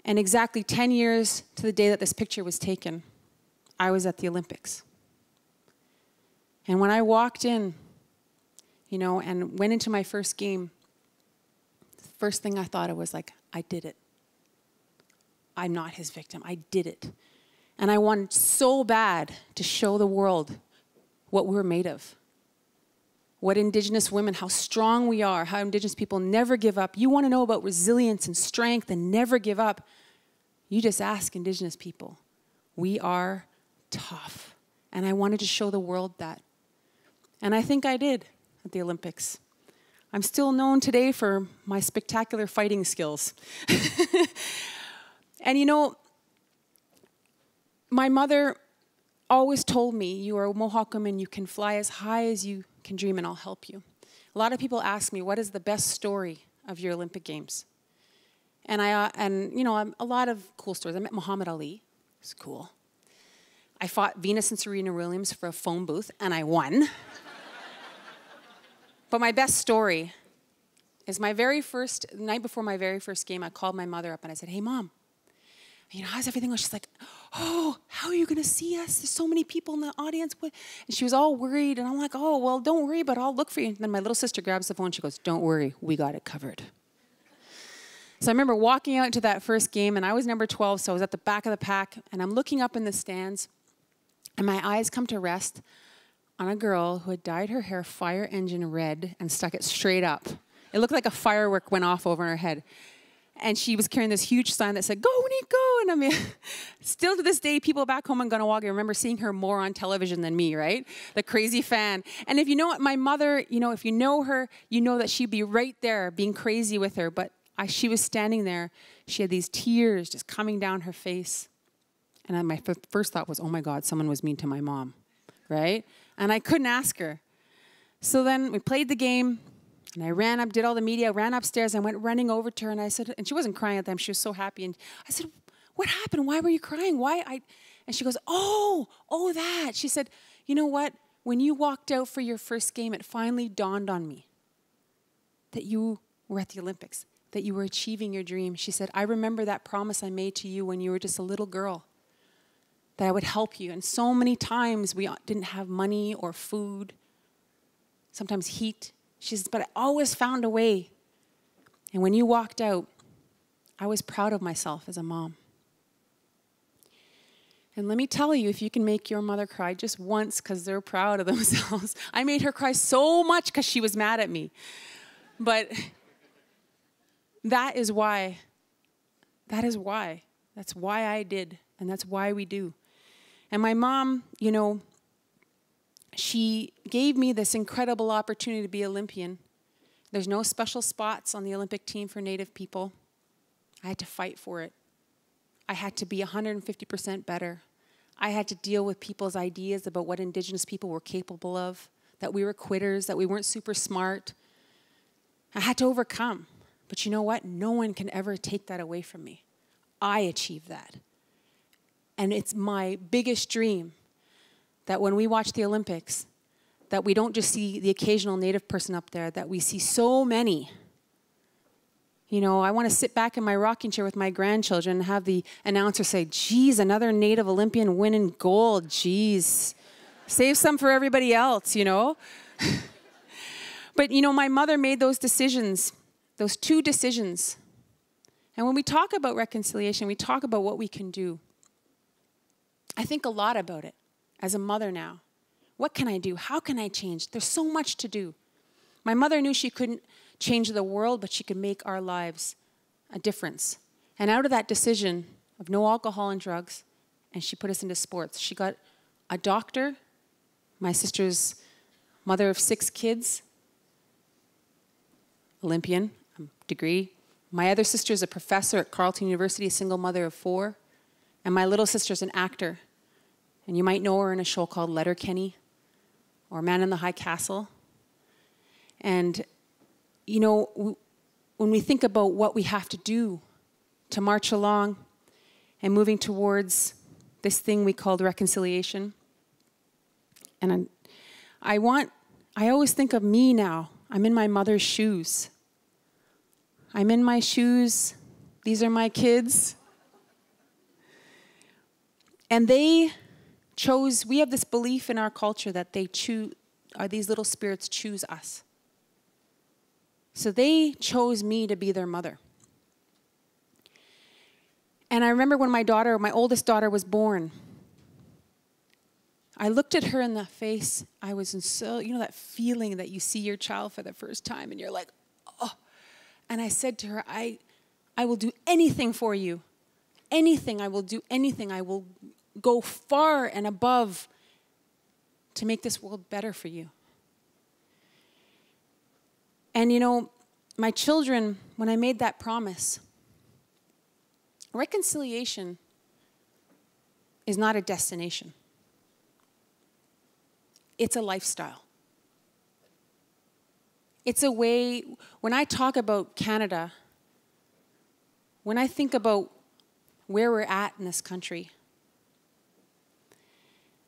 [SPEAKER 3] And exactly 10 years to the day that this picture was taken, I was at the Olympics. And when I walked in, you know, and went into my first game, the first thing I thought of was like, I did it. I'm not his victim. I did it. And I wanted so bad to show the world what we're made of. What Indigenous women, how strong we are, how Indigenous people never give up. You want to know about resilience and strength and never give up. You just ask Indigenous people. We are tough. And I wanted to show the world that. And I think I did at the Olympics. I'm still known today for my spectacular fighting skills. And you know, my mother always told me, you are a Mohawk woman, you can fly as high as you can dream and I'll help you. A lot of people ask me, what is the best story of your Olympic Games? And you know, a lot of cool stories. I met Muhammad Ali. It was cool. I fought Venus and Serena Williams for a phone booth and I won. But my best story is the night before my very first game, I called my mother up and I said, hey, Mom, you know, how's everything going? She's like, oh, how are you going to see us? There's so many people in the audience. And she was all worried. And I'm like, oh, well, don't worry, but I'll look for you. And then my little sister grabs the phone. She goes, don't worry, we got it covered. So I remember walking out into that first game, and I was number 12, so I was at the back of the pack. And I'm looking up in the stands, and my eyes come to rest on a girl who had dyed her hair fire engine red and stuck it straight up. It looked like a firework went off over her head. And she was carrying this huge sign that said, go, Waneek, go. And I mean, still to this day, people back home in Kahnawake remember seeing her more on television than me, right? The crazy fan. And if you know what, my mother, you know, if you know her, you know that she'd be right there being crazy with her. But she was standing there. She had these tears just coming down her face. And my first thought was, oh my God, someone was mean to my mom, right? And I couldn't ask her. So then we played the game. And I ran up, did all the media, ran upstairs, and went running over to her, and I said, and she wasn't crying at them, she was so happy, and I said, what happened? Why were you crying? And she goes, oh, that. She said, you know what? When you walked out for your first game, it finally dawned on me that you were at the Olympics, that you were achieving your dream. She said, I remember that promise I made to you when you were just a little girl, that I would help you. And so many times we didn't have money or food, sometimes heat. She says, but I always found a way. And when you walked out, I was proud of myself as a mom. And let me tell you, if you can make your mother cry just once because they're proud of themselves. I made her cry so much because she was mad at me. But that is why. That's why I did, and that's why we do. And my mom, you know, she gave me this incredible opportunity to be Olympian. There's no special spots on the Olympic team for Native people. I had to fight for it. I had to be 150% better. I had to deal with people's ideas about what Indigenous people were capable of, that we were quitters, that we weren't super smart. I had to overcome. But you know what? No one can ever take that away from me. I achieved that. And it's my biggest dream that when we watch the Olympics, that we don't just see the occasional Native person up there, that we see so many. You know, I want to sit back in my rocking chair with my grandchildren and have the announcer say, geez, another Native Olympian winning gold, geez. Save some for everybody else, you know. But, you know, my mother made those decisions, those two decisions. And when we talk about reconciliation, we talk about what we can do. I think a lot about it. As a mother now, what can I do? How can I change? There's so much to do. My mother knew she couldn't change the world, but she could make our lives a difference. And out of that decision of no alcohol and drugs, and she put us into sports. She got a doctor, my sister's mother of 6 kids, Olympian, degree. My other sister's a professor at Carleton University, a single mother of 4. And my little sister's an actor. And you might know her in a show called Letterkenny or Man in the High Castle. And, you know, when we think about what we have to do to march along and moving towards this thing we called reconciliation, and I always think of me now. I'm in my mother's shoes. I'm in my shoes. These are my kids. And they we have this belief in our culture that these little spirits choose us. So they chose me to be their mother. And I remember when my oldest daughter was born, I looked at her in the face. I was that feeling that you see your child for the first time and you're like, oh. And I said to her, I will do anything for you. Anything, I will do anything. I will go far and above to make this world better for you. And my children, when I made that promise, reconciliation is not a destination. It's a lifestyle. It's a way, when I talk about Canada, when I think about where we're at in this country,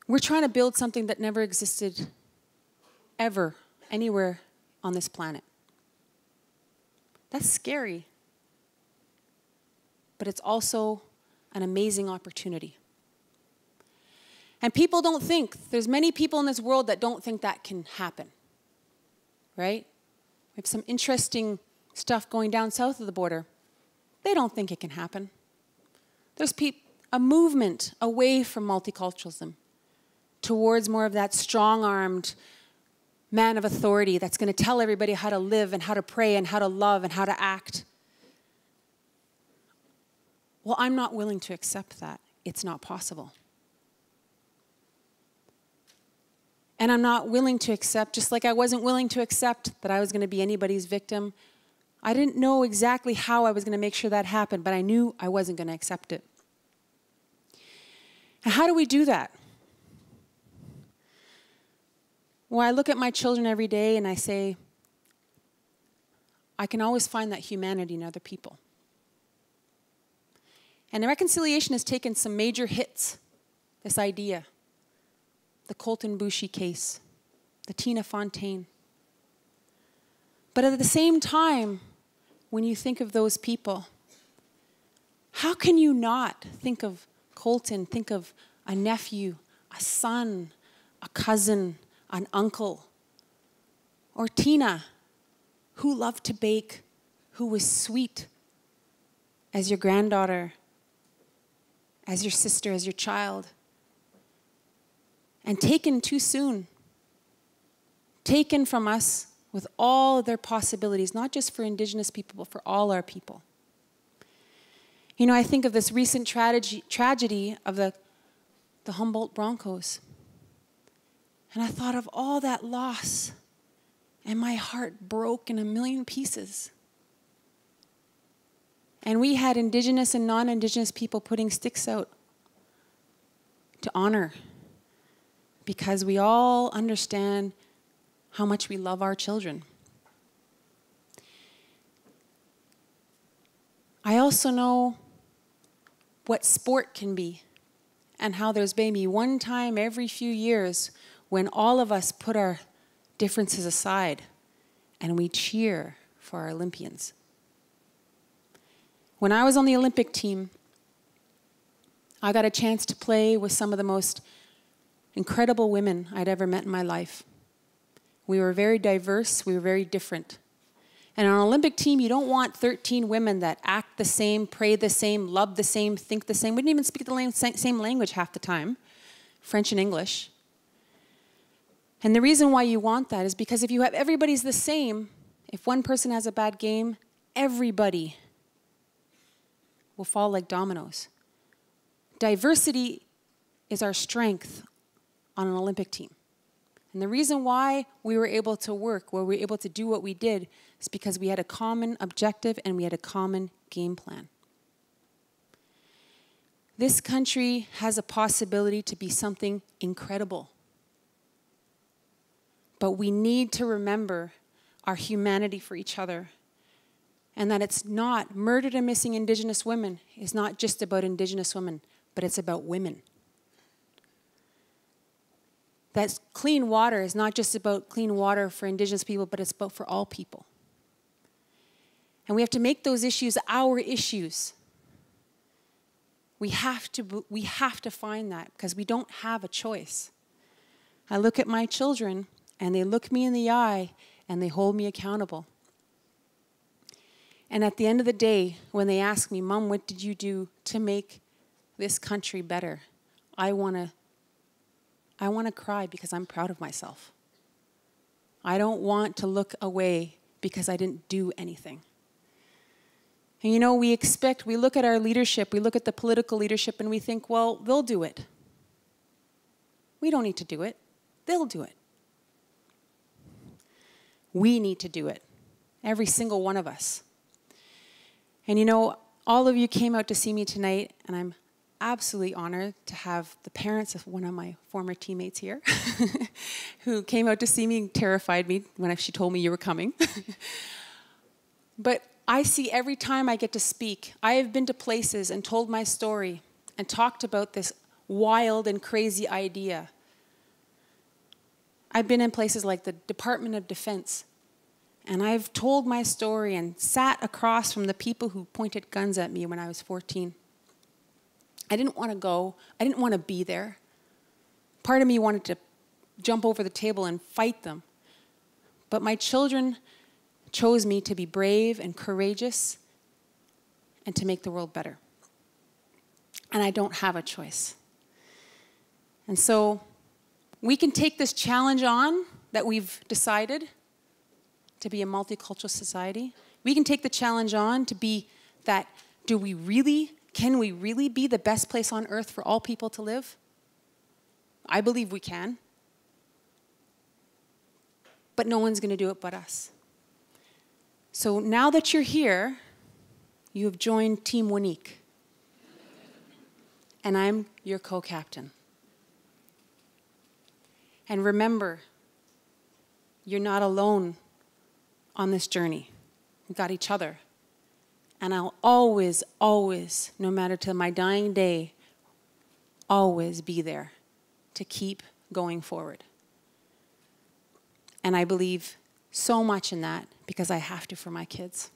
[SPEAKER 3] we're trying to build something that never existed ever anywhere on this planet. That's scary. But it's also an amazing opportunity. And people don't think, there's many people in this world that don't think that can happen, right? We have some interesting stuff going down south of the border. They don't think it can happen. There's a movement away from multiculturalism towards more of that strong-armed man of authority that's going to tell everybody how to live and how to pray and how to love and how to act. Well, I'm not willing to accept that. It's not possible. And I'm not willing to accept, just like I wasn't willing to accept that I was going to be anybody's victim. I didn't know exactly how I was going to make sure that happened, but I knew I wasn't going to accept it. And how do we do that? Well, I look at my children every day and I say, I can always find that humanity in other people. And the reconciliation has taken some major hits, this idea. The Colton Boushie case, the Tina Fontaine. But at the same time, when you think of those people, how can you not think of Colton, think of a nephew, a son, a cousin, an uncle, or Tina, who loved to bake, who was sweet as your granddaughter, as your sister, as your child, and taken too soon, taken from us with all of their possibilities, not just for Indigenous people, but for all our people. I think of this recent tragedy of the Humboldt Broncos. And I thought of all that loss, and my heart broke in a million pieces. And we had Indigenous and non-Indigenous people putting sticks out to honor, because we all understand how much we love our children. I also know what sport can be, and how there's maybe one time every few years when all of us put our differences aside and we cheer for our Olympians. When I was on the Olympic team, I got a chance to play with some of the most incredible women I'd ever met in my life. We were very diverse, we were very different. And on an Olympic team, you don't want 13 women that act the same, pray the same, love the same, think the same. We didn't even speak the same language half the time, French and English. And the reason why you want that is because if you have everybody's the same, if one person has a bad game, everybody will fall like dominoes. Diversity is our strength on an Olympic team. And the reason why we were able to work, where we were able to do what we did, is because we had a common objective and we had a common game plan. This country has a possibility to be something incredible. But we need to remember our humanity for each other, and that it's not, murdered and missing Indigenous women is not just about Indigenous women, but it's about women. That clean water is not just about clean water for Indigenous people, but it's about for all people. And we have to make those issues our issues. We have to find that because we don't have a choice. I look at my children and they look me in the eye and they hold me accountable. And at the end of the day, when they ask me, Mom, what did you do to make this country better? I want to cry because I'm proud of myself. I don't want to look away because I didn't do anything. And you know, we look at our leadership, we look at the political leadership and we think, well, they'll do it. We don't need to do it. They'll do it. We need to do it. Every single one of us. And you know, all of you came out to see me tonight, and I'm absolutely honored to have the parents of one of my former teammates here who came out to see me and terrified me when she told me you were coming. But I see every time I get to speak, I have been to places and told my story and talked about this wild and crazy idea. I've been in places like the Department of Defense, and I've told my story and sat across from the people who pointed guns at me when I was 14. I didn't want to go. I didn't want to be there. Part of me wanted to jump over the table and fight them. But my children chose me to be brave and courageous and to make the world better. And I don't have a choice. And so we can take this challenge on that we've decided to be a multicultural society. We can take the challenge on to be that, can we really be the best place on earth for all people to live? I believe we can. But no one's going to do it but us. So now that you're here, you have joined Team Waneek. And I'm your co-captain. And remember, you're not alone on this journey. We've got each other. And I'll always, always, no matter till my dying day, always be there to keep going forward. And I believe so much in that because I have to for my kids.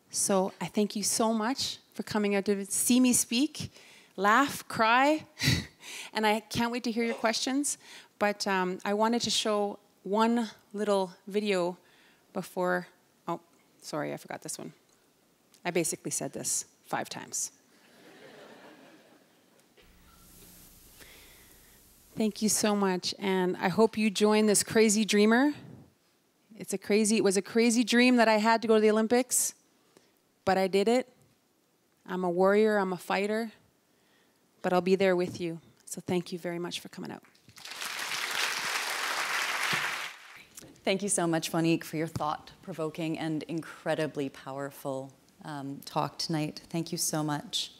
[SPEAKER 3] So I thank you so much for coming out to see me speak, laugh, cry, and I can't wait to hear your questions. But I wanted to show one little video before, oh, sorry, I forgot this one. I basically said this 5 times. Thank you so much, and I hope you join this crazy dreamer. It was a crazy dream that I had to go to the Olympics, but I did it. I'm a warrior, I'm a fighter, but I'll be there with you. So thank you very much for coming out.
[SPEAKER 4] Thank you so much, Waneek, for your thought-provoking and incredibly powerful talk tonight. Thank you so much.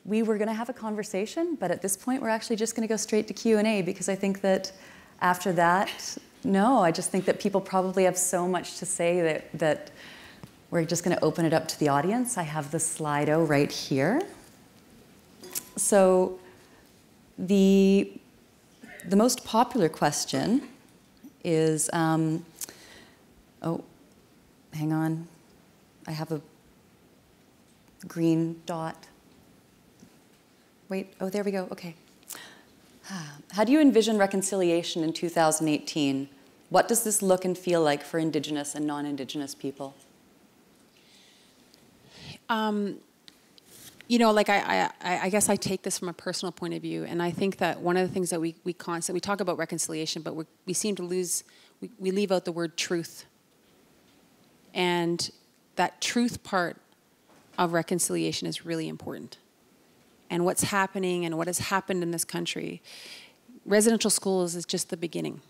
[SPEAKER 4] We were going to have a conversation, but at this point, we're actually just going to go straight to Q&A because I think that after that, I just think that people probably have so much to say that we're just going to open it up to the audience. I have the Slido right here. So the most popular question is, oh, hang on. I have a green dot. Wait, oh, there we go, okay. How do you envision reconciliation in 2018? What does this look and feel like for Indigenous and non-Indigenous people?
[SPEAKER 3] You know, like I guess I take this from a personal point of view, and I think that one of the things that we constantly talk about reconciliation, but we seem to we leave out the word truth. And that truth part of reconciliation is really important. And what's happening and what has happened in this country, residential schools is just the beginning.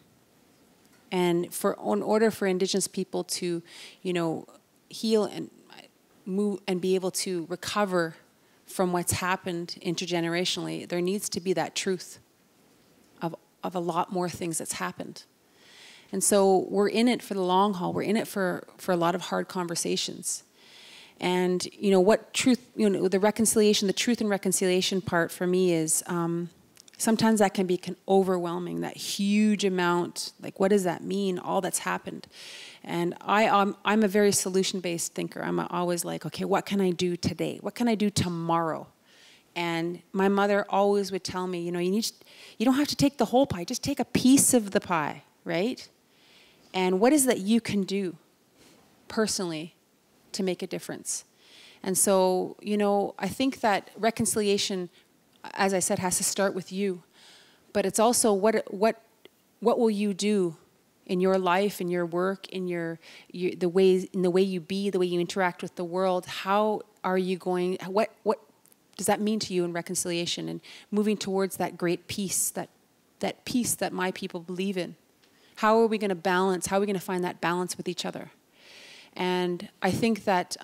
[SPEAKER 3] And in order for Indigenous people to, heal and move and be able to recover from what's happened intergenerationally, there needs to be that truth of a lot more things that's happened. And so we're in it for the long haul. We're in it for a lot of hard conversations. And, what truth, the reconciliation, the truth and reconciliation part for me is sometimes that can be overwhelming, that huge amount, like what does that mean, all that's happened. And I'm a very solution-based thinker. I'm always like, okay, what can I do today? What can I do tomorrow? And my mother always would tell me, you know, you don't have to take the whole pie, just take a piece of the pie, right? And what is that you can do personally to make a difference? And so, you know, I think that reconciliation, as I said, has to start with you. But it's also what will you do in your life, in your work, in the way you be, the way you interact with the world? How are you going? What does that mean to you in reconciliation and moving towards that great peace, that peace that my people believe in? How are we going to balance? How are we going to find that balance with each other? And I think that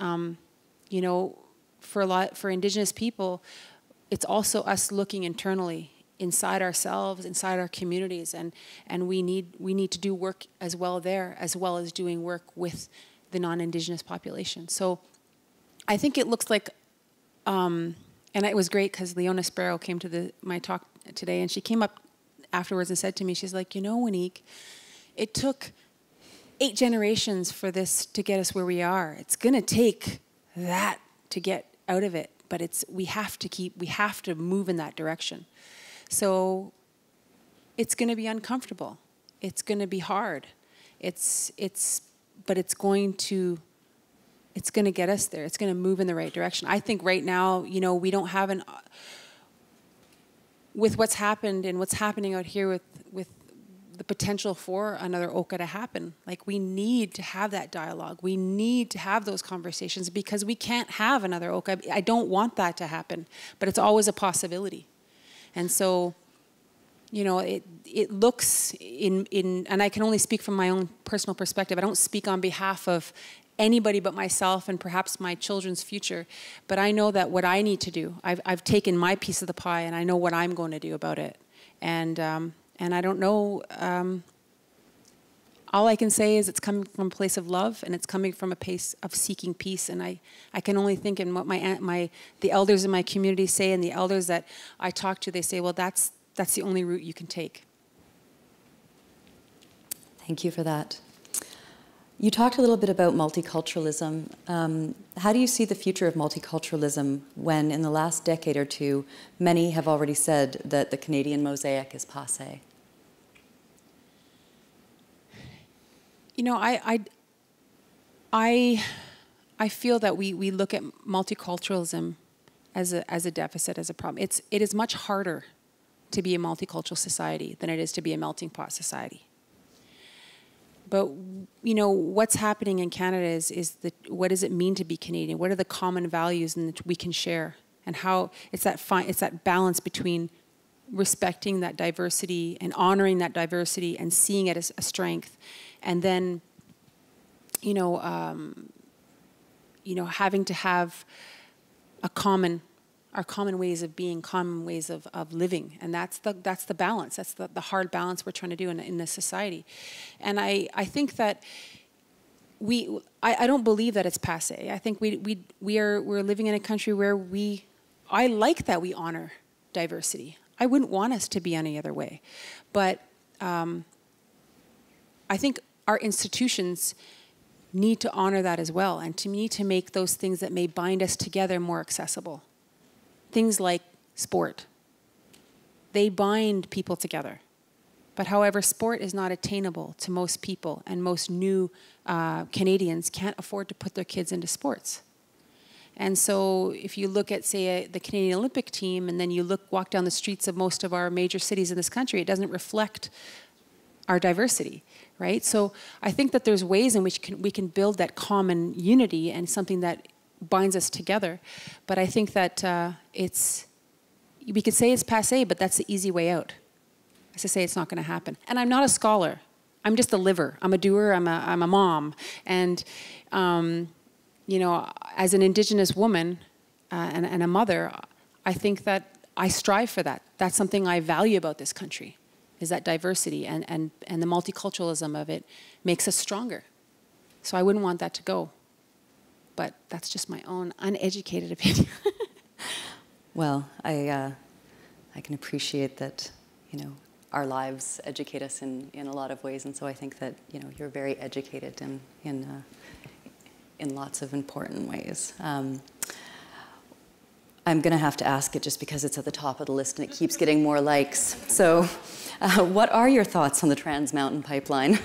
[SPEAKER 3] you know, for Indigenous people, it's also us looking internally, inside ourselves, inside our communities, and we need to do work as well there, as well as doing work with the non-Indigenous population. So I think it looks like, and it was great because Leona Sparrow came to my talk today, and she came up afterwards and said to me, she's like, you know, Waneek, it took 8 generations for this to get us where we are. It's going to take that to get out of it, but we have to move in that direction. So it's going to be uncomfortable. It's going to be hard. But it's going to get us there. It's going to move in the right direction. I think right now, you know, we don't have with what's happened and what's happening out here with the potential for another Ymca to happen. Like, we need to have that dialogue. We need to have those conversations because we can't have another Ymca. I don't want that to happen, but it's always a possibility. And so, you know, it looks and I can only speak from my own personal perspective. I don't speak on behalf of anybody but myself and perhaps my children's future. But I know that what I need to do, I've taken my piece of the pie and I know what I'm going to do about it. And I don't know, all I can say is it's coming from a place of love and it's coming from a place of seeking peace. And I can only think in what the elders in my community say, and the elders that I talk to, they say, well, that's the only route you can take.
[SPEAKER 4] Thank you for that. You talked a little bit about multiculturalism. How do you see the future of multiculturalism when, in the last decade or two, many have already said that the Canadian mosaic is passé?
[SPEAKER 3] You know, I feel that we look at multiculturalism as a deficit, as a problem. It is much harder to be a multicultural society than it is to be a melting pot society. But, you know, what's happening in Canada is what does it mean to be Canadian? What are the common values that we can share? And how it's that balance between respecting that diversity and honoring that diversity and seeing it as a strength. And then, you know, having to have our common ways of being, common ways of living. And that's the balance. That's the hard balance we're trying to do in this society. And I think that I don't believe that it's passé. I think we're living in a country where I like that we honor diversity. I wouldn't want us to be any other way. But I think our institutions need to honor that as well, and to me, to make those things that may bind us together more accessible. Things like sport. They bind people together. But however, sport is not attainable to most people, and most new Canadians can't afford to put their kids into sports. And so if you look at, say, the Canadian Olympic team, and then you walk down the streets of most of our major cities in this country, it doesn't reflect our diversity, right? So I think that there's ways in which we can build that common unity and something that binds us together. But I think that we could say it's passé, but that's the easy way out. As to say, it's not going to happen. And I'm not a scholar. I'm just a liver. I'm a doer. I'm a mom. And you know, as an Indigenous woman and a mother, I think that I strive for that. That's something I value about this country, is that diversity, and the multiculturalism of it makes us stronger. So I wouldn't want that to go. But that's just my own uneducated opinion.
[SPEAKER 4] Well, I can appreciate that, our lives educate us in a lot of ways, and so I think that, you're very educated in lots of important ways. I'm going to have to ask it just because it's at the top of the list and it keeps getting more likes. So, what are your thoughts on the Trans Mountain Pipeline?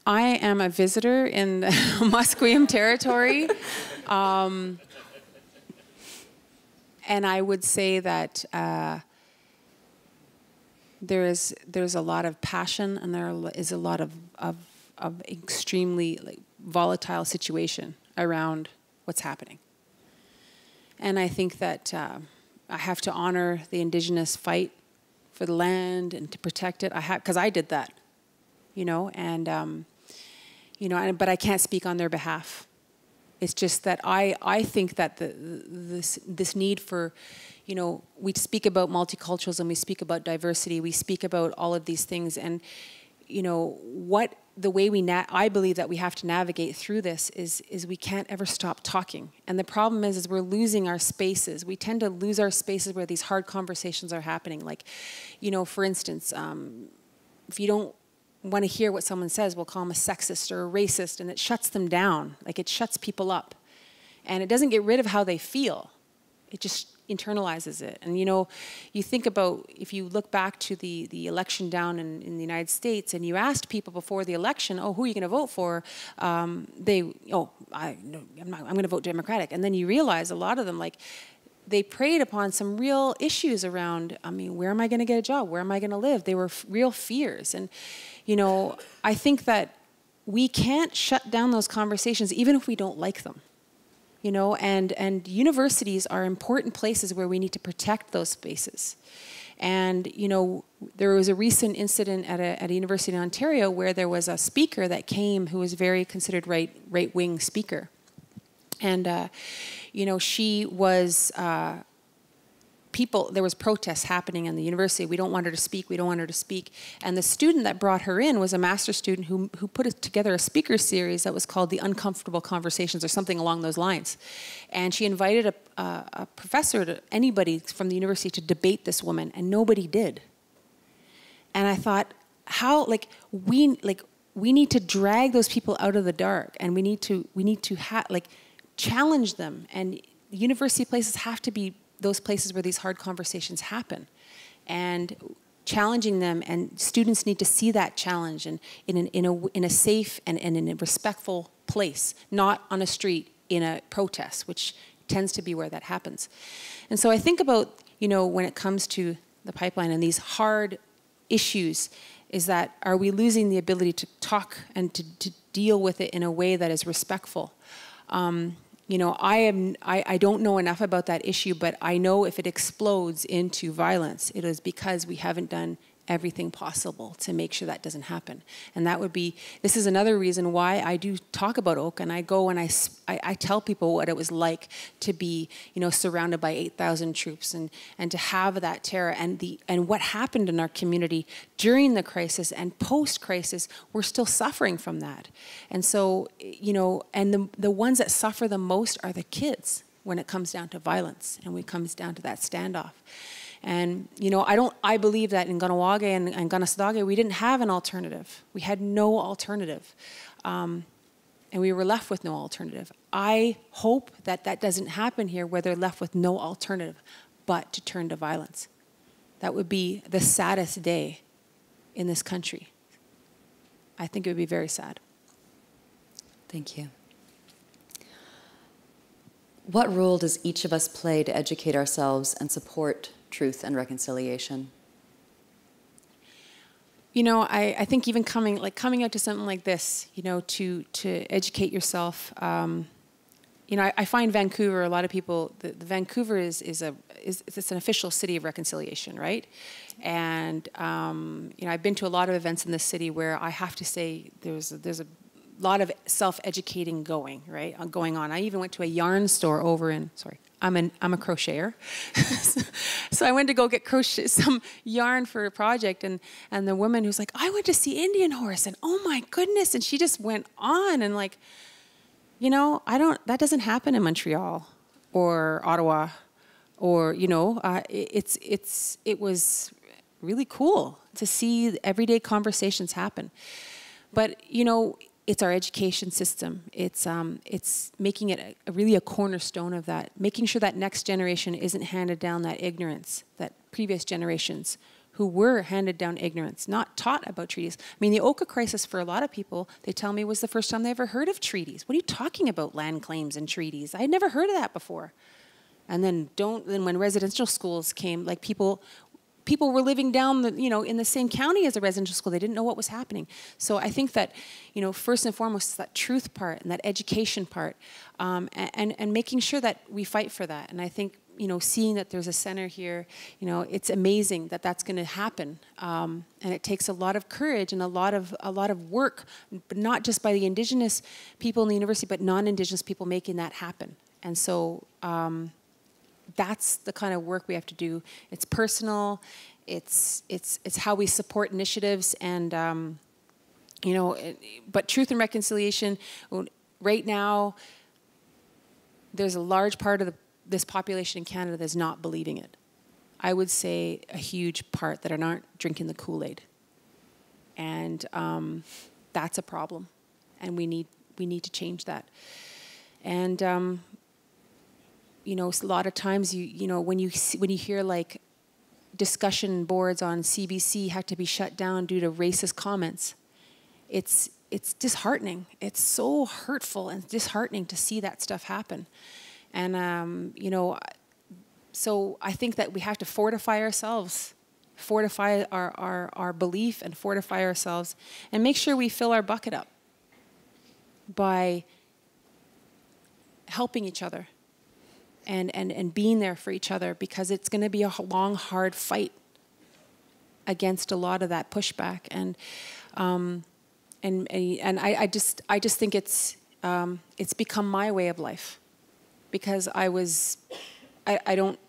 [SPEAKER 3] I am a visitor in the Musqueam territory. And I would say that there's a lot of passion, and there is a lot of extremely volatile situation around what's happening. And I think that I have to honor the Indigenous fight for the land and to protect it. Because I did that, but I can't speak on their behalf. It's just that I think that this need for, we speak about multiculturalism, we speak about diversity, we speak about all of these things, and the way I believe that we have to navigate through this is we can't ever stop talking. And the problem is we're losing our spaces. We tend to lose our spaces where these hard conversations are happening. Like, for instance, if you don't want to hear what someone says, we'll call them a sexist or a racist, and it shuts them down. Like, it shuts people up. And it doesn't get rid of how they feel. It just internalizes it. And you think about, if you look back to the election down in the United States, and you asked people before the election, who are you going to vote for? I'm going to vote Democratic. And then you realize a lot of them, they preyed upon some real issues around, where am I going to get a job? Where am I going to live? They were real fears. And, I think that we can't shut down those conversations, even if we don't like them. And universities are important places where we need to protect those spaces. And, there was a recent incident at a university in Ontario where there was a speaker that came who was very considered right-wing speaker. And, she was, there was protests happening in the university. We don't want her to speak. We don't want her to speak. And the student that brought her in was a master's student who put together a speaker series that was called The Uncomfortable Conversations, or something along those lines. And she invited a professor, anybody from the university, to debate this woman, and nobody did. And I thought, we need to drag those people out of the dark, and we need to challenge them. And university places have to be those places where these hard conversations happen, and challenging them, and students need to see that challenge in a safe and in a respectful place, not on a street in a protest, which tends to be where that happens. And so I think about, when it comes to the pipeline and these hard issues, is that, are we losing the ability to talk and to deal with it in a way that is respectful? I don't know enough about that issue, but I know if it explodes into violence, it is because we haven't done everything possible to make sure that doesn't happen. And this is another reason why I do talk about Oak, and I go and I tell people what it was like to be, surrounded by 8,000 troops, and to have that terror, and what happened in our community during the crisis and post-crisis. We're still suffering from that. And so, and the ones that suffer the most are the kids when it comes down to violence and when it comes down to that standoff. And, I believe that in Kahnawake and Kanesatake, we didn't have an alternative. We had no alternative. And we were left with no alternative. I hope that that doesn't happen here, where they're left with no alternative but to turn to violence. That would be the saddest day in this country. I think it would be very sad.
[SPEAKER 4] Thank you. What role does each of us play to educate ourselves and support truth and reconciliation?
[SPEAKER 3] I think even coming out to something like this, to educate yourself. I find Vancouver, a lot of people, Vancouver is an official city of reconciliation, right? And I've been to a lot of events in this city where I have to say there's a lot of self-educating going on. I even went to a yarn store over in, I'm a crocheter. So I went to go get some yarn for a project, and the woman who's like, I went to see Indian Horse, and oh my goodness, and she just went on, and You know, that doesn't happen in Montreal or Ottawa, or, you know, it was really cool to see everyday conversations happen. But, you know, it's our education system. It's making it really a cornerstone of that, making sure that next generation isn't handed down that ignorance that previous generations who were handed down ignorance, not taught about treaties. I mean, the Ymca crisis for a lot of people, they tell me, was the first time they ever heard of treaties. What are you talking about, land claims and treaties? I had never heard of that before. And then when residential schools came, like people were living down in the same county as a residential school. They didn't know what was happening. So I think that, you know, first and foremost, that truth part and that education part, and making sure that we fight for that. And I think, you know, seeing that there's a center here, you know, it's amazing that that's going to happen. And it takes a lot of courage and a lot of work, but not just by the Indigenous people in the university, but non-Indigenous people making that happen. And so that's the kind of work we have to do. It's personal. It's how we support initiatives, and you know. But truth and reconciliation. Right now, there's a large part of this population in Canada that's not believing it. I would say a huge part that aren't drinking the Kool-Aid, and that's a problem, and we need to change that. And you know, a lot of times you know when you hear like discussion boards on CBC had to be shut down due to racist comments, it's disheartening. It's so hurtful and disheartening to see that stuff happen. And, you know, so I think that we have to fortify ourselves, fortify our belief and fortify ourselves, and make sure we fill our bucket up by helping each other and being there for each other, because it's going to be a long, hard fight against a lot of that pushback. And I just think it's become my way of life. Because I don't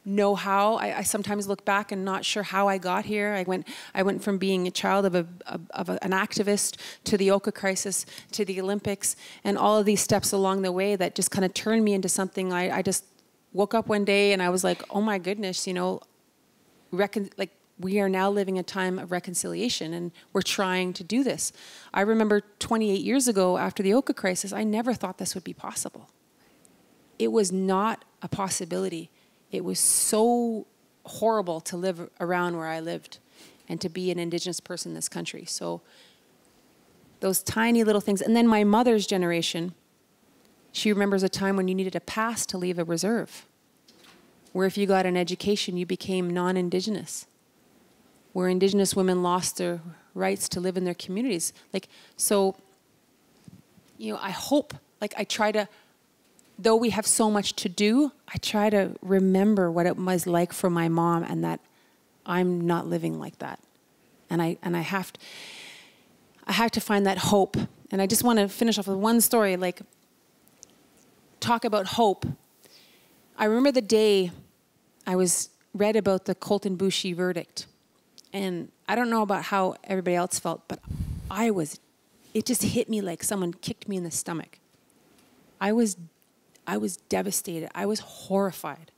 [SPEAKER 3] know how. I sometimes look back and not sure how I got here. I went from being a child of an activist to the Ymca crisis to the Olympics, and all of these steps along the way that just kind of turned me into something. I just woke up one day and I was like, oh my goodness, you know, we are now living a time of reconciliation, and we're trying to do this. I remember 28 years ago, after the Ymca crisis, I never thought this would be possible. It was not a possibility. It was so horrible to live around where I lived and to be an Indigenous person in this country. So those tiny little things. And then my mother's generation, she remembers a time when you needed a pass to leave a reserve, where if you got an education, you became non-Indigenous, where Indigenous women lost their rights to live in their communities. Like, so, you know, I hope, like I try to, though we have so much to do, I try to remember what it was like for my mom, and that I'm not living like that. And I have to find that hope. And I just want to finish off with one story, like talk about hope. I remember the day I read about the Colton Boushie verdict. And I don't know about how everybody else felt, but it just hit me like someone kicked me in the stomach. I was devastated. I was horrified.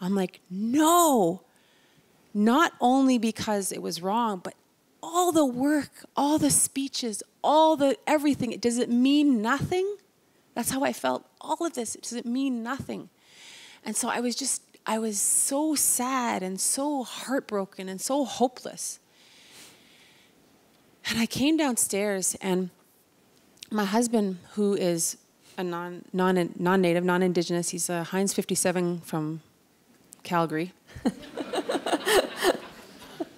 [SPEAKER 3] I'm like, no, not only because it was wrong, but all the work, all the speeches, everything, does it mean nothing? That's how I felt. All of this, does it mean nothing? And so I was so sad and so heartbroken and so hopeless. And I came downstairs, and my husband, who is a non-native, non-Indigenous. He's a Heinz 57 from Calgary.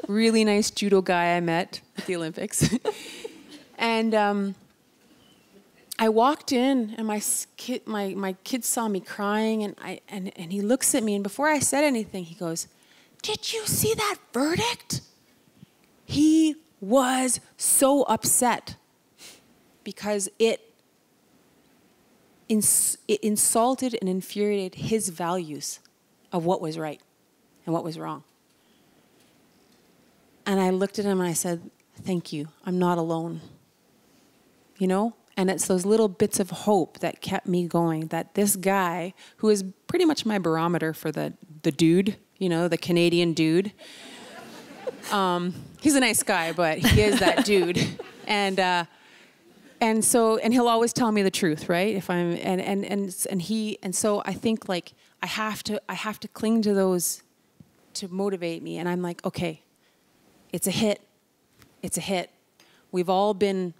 [SPEAKER 3] Really nice judo guy I met at the Olympics. And I walked in, and my kid saw me crying, and he looks at me, and before I said anything, he goes, "Did you see that verdict?" He was so upset because it insulted and infuriated his values of what was right and what was wrong. And I looked at him and I said, "Thank you. I'm not alone." You know? And it's those little bits of hope that kept me going, that this guy, who is pretty much my barometer for the dude, you know, the Canadian dude. He's a nice guy, but he is that dude. And he'll always tell me the truth, right? If I'm and so I think like I have to cling to those to motivate me. And I'm like, okay, it's a hit. It's a hit. We've all been,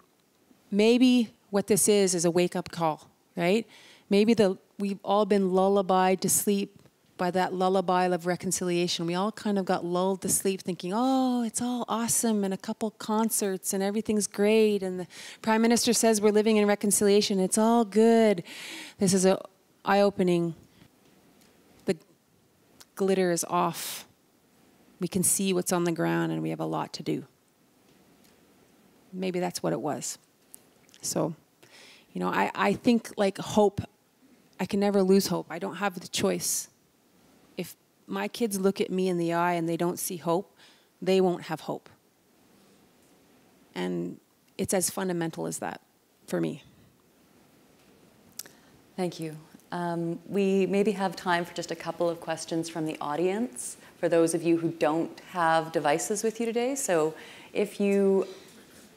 [SPEAKER 3] maybe what this is a wake-up call, right? Maybe we've all been lullabied to sleep by that lullaby of reconciliation. We all kind of got lulled to sleep thinking, oh, it's all awesome, and a couple concerts, and everything's great, and the Prime Minister says we're living in reconciliation. It's all good. This is eye-opening. The glitter is off. We can see what's on the ground, and we have a lot to do. Maybe that's what it was. So, you know, I think like hope, I can never lose hope. I don't have the choice. If my kids look at me in the eye and they don't see hope, they won't have hope. And it's as fundamental as that for me.
[SPEAKER 4] Thank you. We maybe have time for just a couple of questions from the audience for those of you who don't have devices with you today. So if you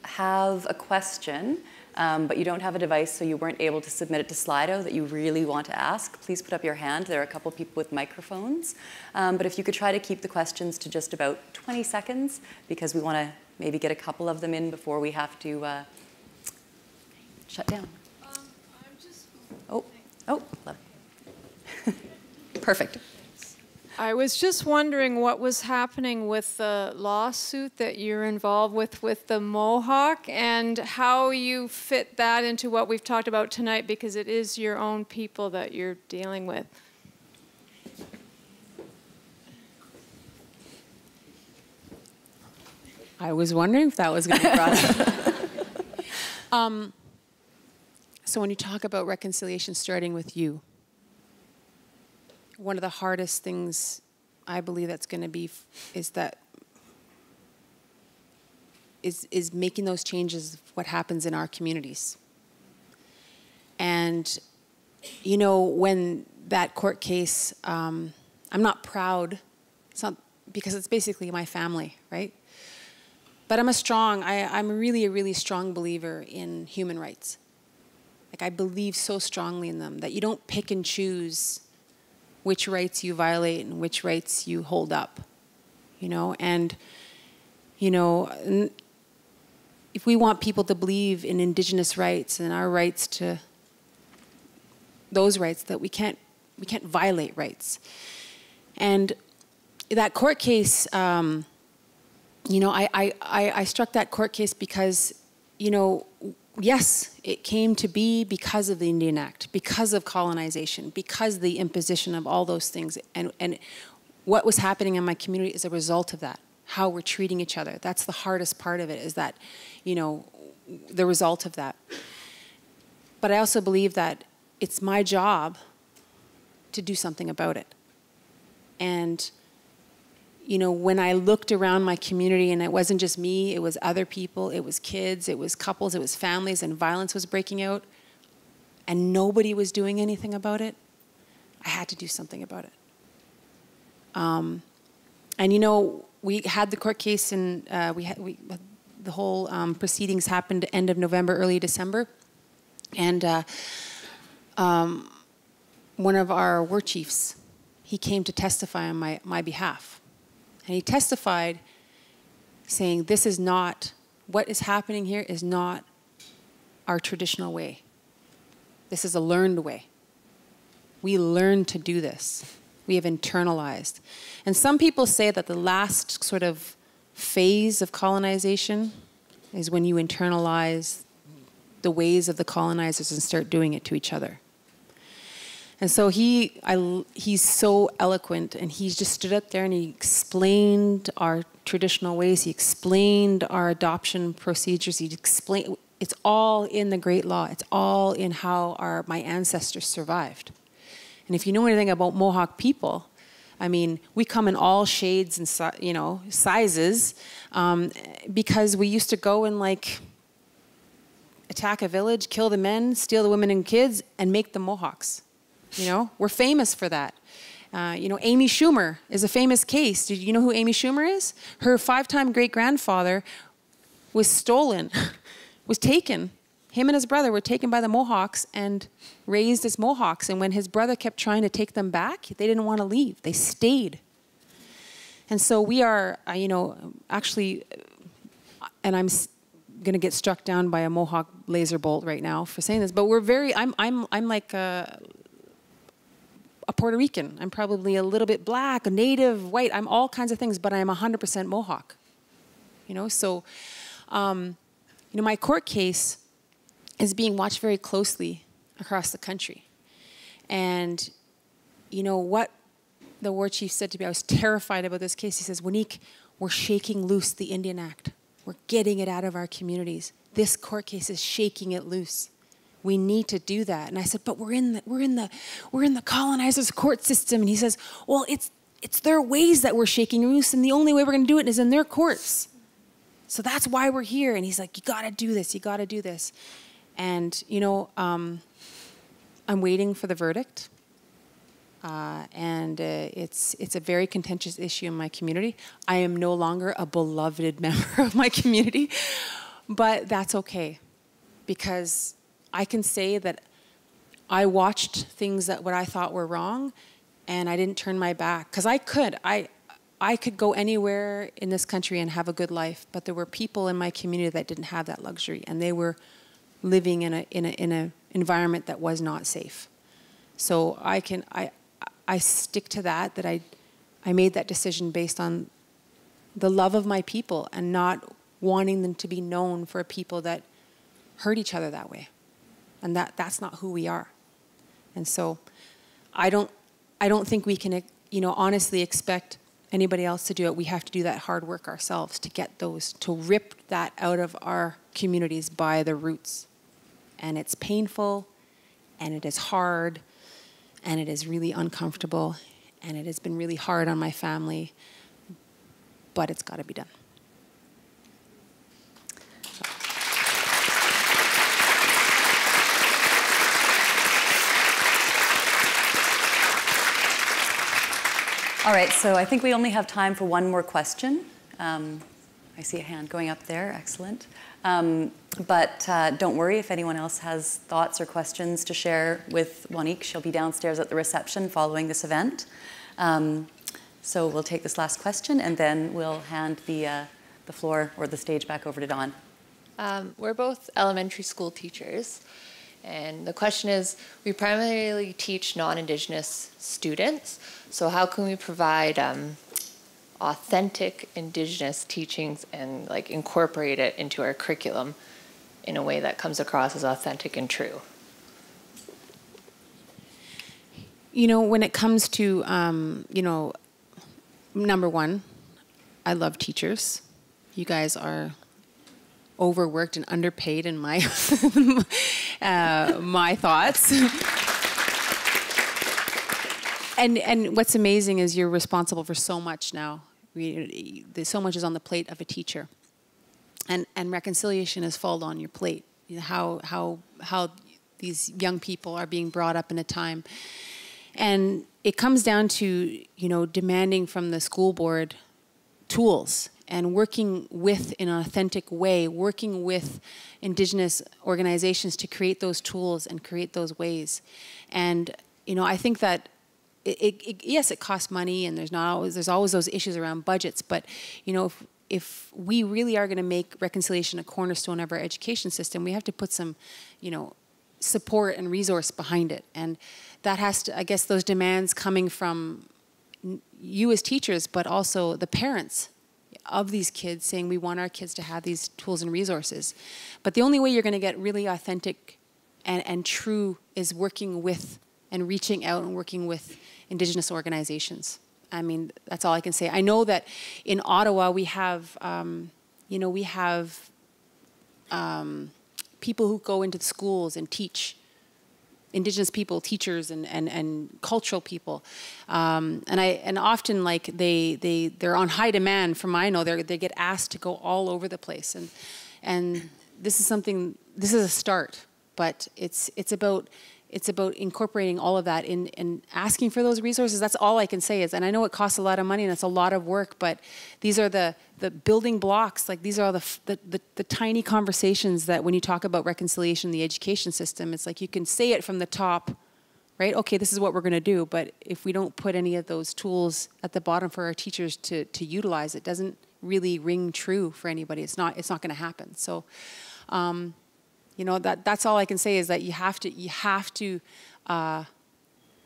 [SPEAKER 4] have a question, but you don't have a device, so you weren't able to submit it to Slido that you really want to ask, please put up your hand. There are a couple people with microphones. But if you could try to keep the questions to just about 20 seconds, because we want to maybe get a couple of them in before we have to shut down. Love it. Perfect.
[SPEAKER 5] I was just wondering what was happening with the lawsuit that you're involved with the Mohawk, and how you fit that into what we've talked about tonight, because it is your own people that you're dealing with.
[SPEAKER 3] I was wondering if that was going to be brought up. So when you talk about reconciliation starting with you, one of the hardest things I believe that's going to be is making those changes of what happens in our communities. And, you know, when that court case, I'm not proud. It's not, because it's basically my family, right? But I'm really a really strong believer in human rights. Like, I believe so strongly in them that you don't pick and choose which rights you violate and which rights you hold up, you know? And, you know, if we want people to believe in Indigenous rights and our rights to those rights, that we can't violate rights. And that court case, you know, I struck that court case because, you know, yes, it came to be because of the Indian Act, because of colonization, because of the imposition of all those things. And what was happening in my community is a result of that, how we're treating each other. That's the hardest part of it, is that, you know, the result of that. But I also believe that it's my job to do something about it. And, you know, when I looked around my community, and it wasn't just me, it was other people, it was kids, it was couples, it was families, and violence was breaking out, and nobody was doing anything about it, I had to do something about it. And, you know, we had the court case, and the whole proceedings happened end of November, early December, and one of our war chiefs, he came to testify on my behalf. And he testified saying, this is not, what is happening here is not our traditional way. This is a learned way. We learned to do this. We have internalized. And some people say that the last sort of phase of colonization is when you internalize the ways of the colonizers and start doing it to each other. And so he's so eloquent, and he just stood up there and he explained our traditional ways. He explained our adoption procedures. He explained, it's all in the Great Law. It's all in how my ancestors survived. And if you know anything about Mohawk people, I mean, we come in all shades and, you know, sizes, because we used to go in like attack a village, kill the men, steal the women and kids, and make them Mohawks. You know, we're famous for that. You know, Amy Schumer is a famous case. Did you know who Amy Schumer is? Her 5-time great-grandfather was stolen, was taken. Him and his brother were taken by the Mohawks and raised as Mohawks. And when his brother kept trying to take them back, they didn't want to leave. They stayed. And so we are, you know, actually, and I'm going to get struck down by a Mohawk laser bolt right now for saying this, but we're very, I'm like a Puerto Rican. I'm probably a little bit black, a native, white. I'm all kinds of things, but I'm 100% Mohawk. You know, so, you know, my court case is being watched very closely across the country. And you know what the war chief said to me? I was terrified about this case. He says, Waneek, we're shaking loose the Indian Act. We're getting it out of our communities. This court case is shaking it loose. We need to do that. And I said, but we're in the colonizers' court system. And he says, well, it's their ways that we're shaking loose, and the only way we're going to do it is in their courts. So that's why we're here. And he's like, you got to do this. You got to do this. And you know, I'm waiting for the verdict. And it's a very contentious issue in my community. I am no longer a beloved member of my community, but that's okay, because I can say that I watched things that what I thought were wrong, and I didn't turn my back, because I could go anywhere in this country and have a good life, but there were people in my community that didn't have that luxury, and they were living in a environment that was not safe. So I stick to that I made that decision based on the love of my people and not wanting them to be known for a people that hurt each other that way. And that's not who we are. And so I don't think we can, you know, honestly expect anybody else to do it. We have to do that hard work ourselves to get those, to rip that out of our communities by the roots. And it's painful, and it is hard, and it is really uncomfortable, and it has been really hard on my family, but it's got to be done.
[SPEAKER 4] All right, so I think we only have time for one more question. I see a hand going up there, excellent. But don't worry if anyone else has thoughts or questions to share with Waneek. She'll be downstairs at the reception following this event. So we'll take this last question, and then we'll hand the floor or the stage back over to Dawn.
[SPEAKER 6] We're both elementary school teachers. And the question is, we primarily teach non-Indigenous students. So how can we provide authentic Indigenous teachings and like incorporate it into our curriculum in a way that comes across as authentic and true?
[SPEAKER 3] You know, when it comes to, you know, number one, I love teachers. You guys are overworked and underpaid in my my thoughts. And what's amazing is you're responsible for so much now. So much is on the plate of a teacher, and reconciliation has fallen on your plate. You know, how these young people are being brought up in a time, and it comes down to, you know, demanding from the school board tools and working with, in an authentic way, working with Indigenous organizations to create those tools and create those ways. And you know, I think that yes, it costs money, and there's always those issues around budgets. But you know, if we really are going to make reconciliation a cornerstone of our education system, we have to put some, you know, support and resource behind it. And that has to, I guess, those demands coming from you as teachers, but also the parents of these kids saying we want our kids to have these tools and resources. But the only way you're going to get really authentic and true is working with and reaching out and working with Indigenous organizations. I mean, that's all I can say. I know that in Ottawa we have, you know, we have people who go into the schools and teach. Indigenous people, teachers, and cultural people, and often like they're on high demand. From I know, they get asked to go all over the place, and this is something this is a start, but it's about incorporating all of that and asking for those resources. That's all I can say is, and I know it costs a lot of money and it's a lot of work, but these are the building blocks. Like these are the tiny conversations that when you talk about reconciliation in the education system, it's like you can say it from the top, right? Okay, this is what we're going to do, but if we don't put any of those tools at the bottom for our teachers to utilize, it doesn't really ring true for anybody. It's not going to happen. So. You know, that's all I can say is that you have to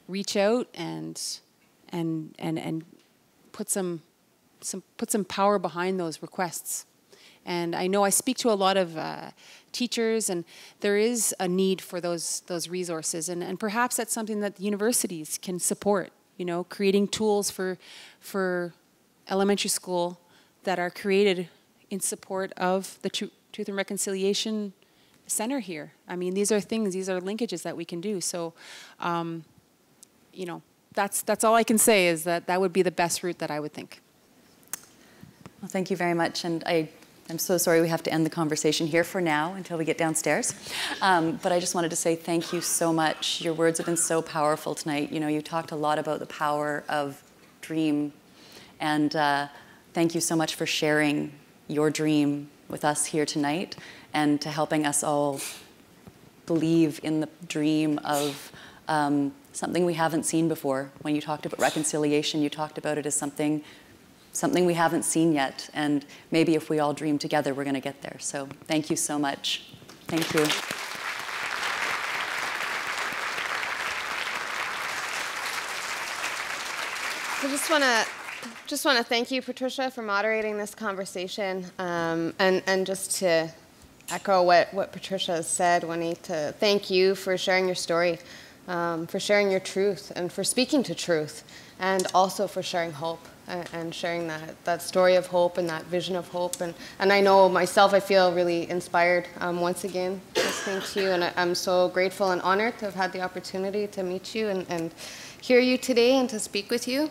[SPEAKER 3] reach out and put some power behind those requests. And I know I speak to a lot of teachers, and there is a need for those resources, and perhaps that's something that the universities can support. You know, creating tools for elementary school that are created in support of the Truth and Reconciliation Center here. I mean, these are linkages that we can do. So, you know, that's all I can say is that would be the best route that I would think.
[SPEAKER 4] Well, thank you very much. And I'm so sorry we have to end the conversation here for now until we get downstairs. But I just wanted to say thank you so much. Your words have been so powerful tonight. You know, you talked a lot about the power of dream. And thank you so much for sharing your dream with us here tonight, and to helping us all believe in the dream of something we haven't seen before. When you talked about reconciliation, you talked about it as something we haven't seen yet, and maybe if we all dream together, we're going to get there. So thank you so much. Thank you.
[SPEAKER 1] I just want to thank you, Patricia, for moderating this conversation, and just to echo what Patricia has said, Waneek, to thank you for sharing your story, for sharing your truth, and for speaking to truth, and also for sharing hope, and sharing that story of hope and that vision of hope. And I know myself, I feel really inspired once again listening to you, and I'm so grateful and honored to have had the opportunity to meet you and hear you today and to speak with you.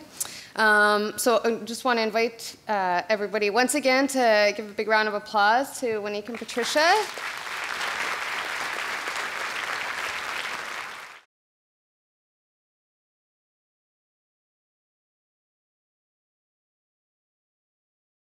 [SPEAKER 1] So I just want to invite everybody once again to give a big round of applause to Waneek and Patricia.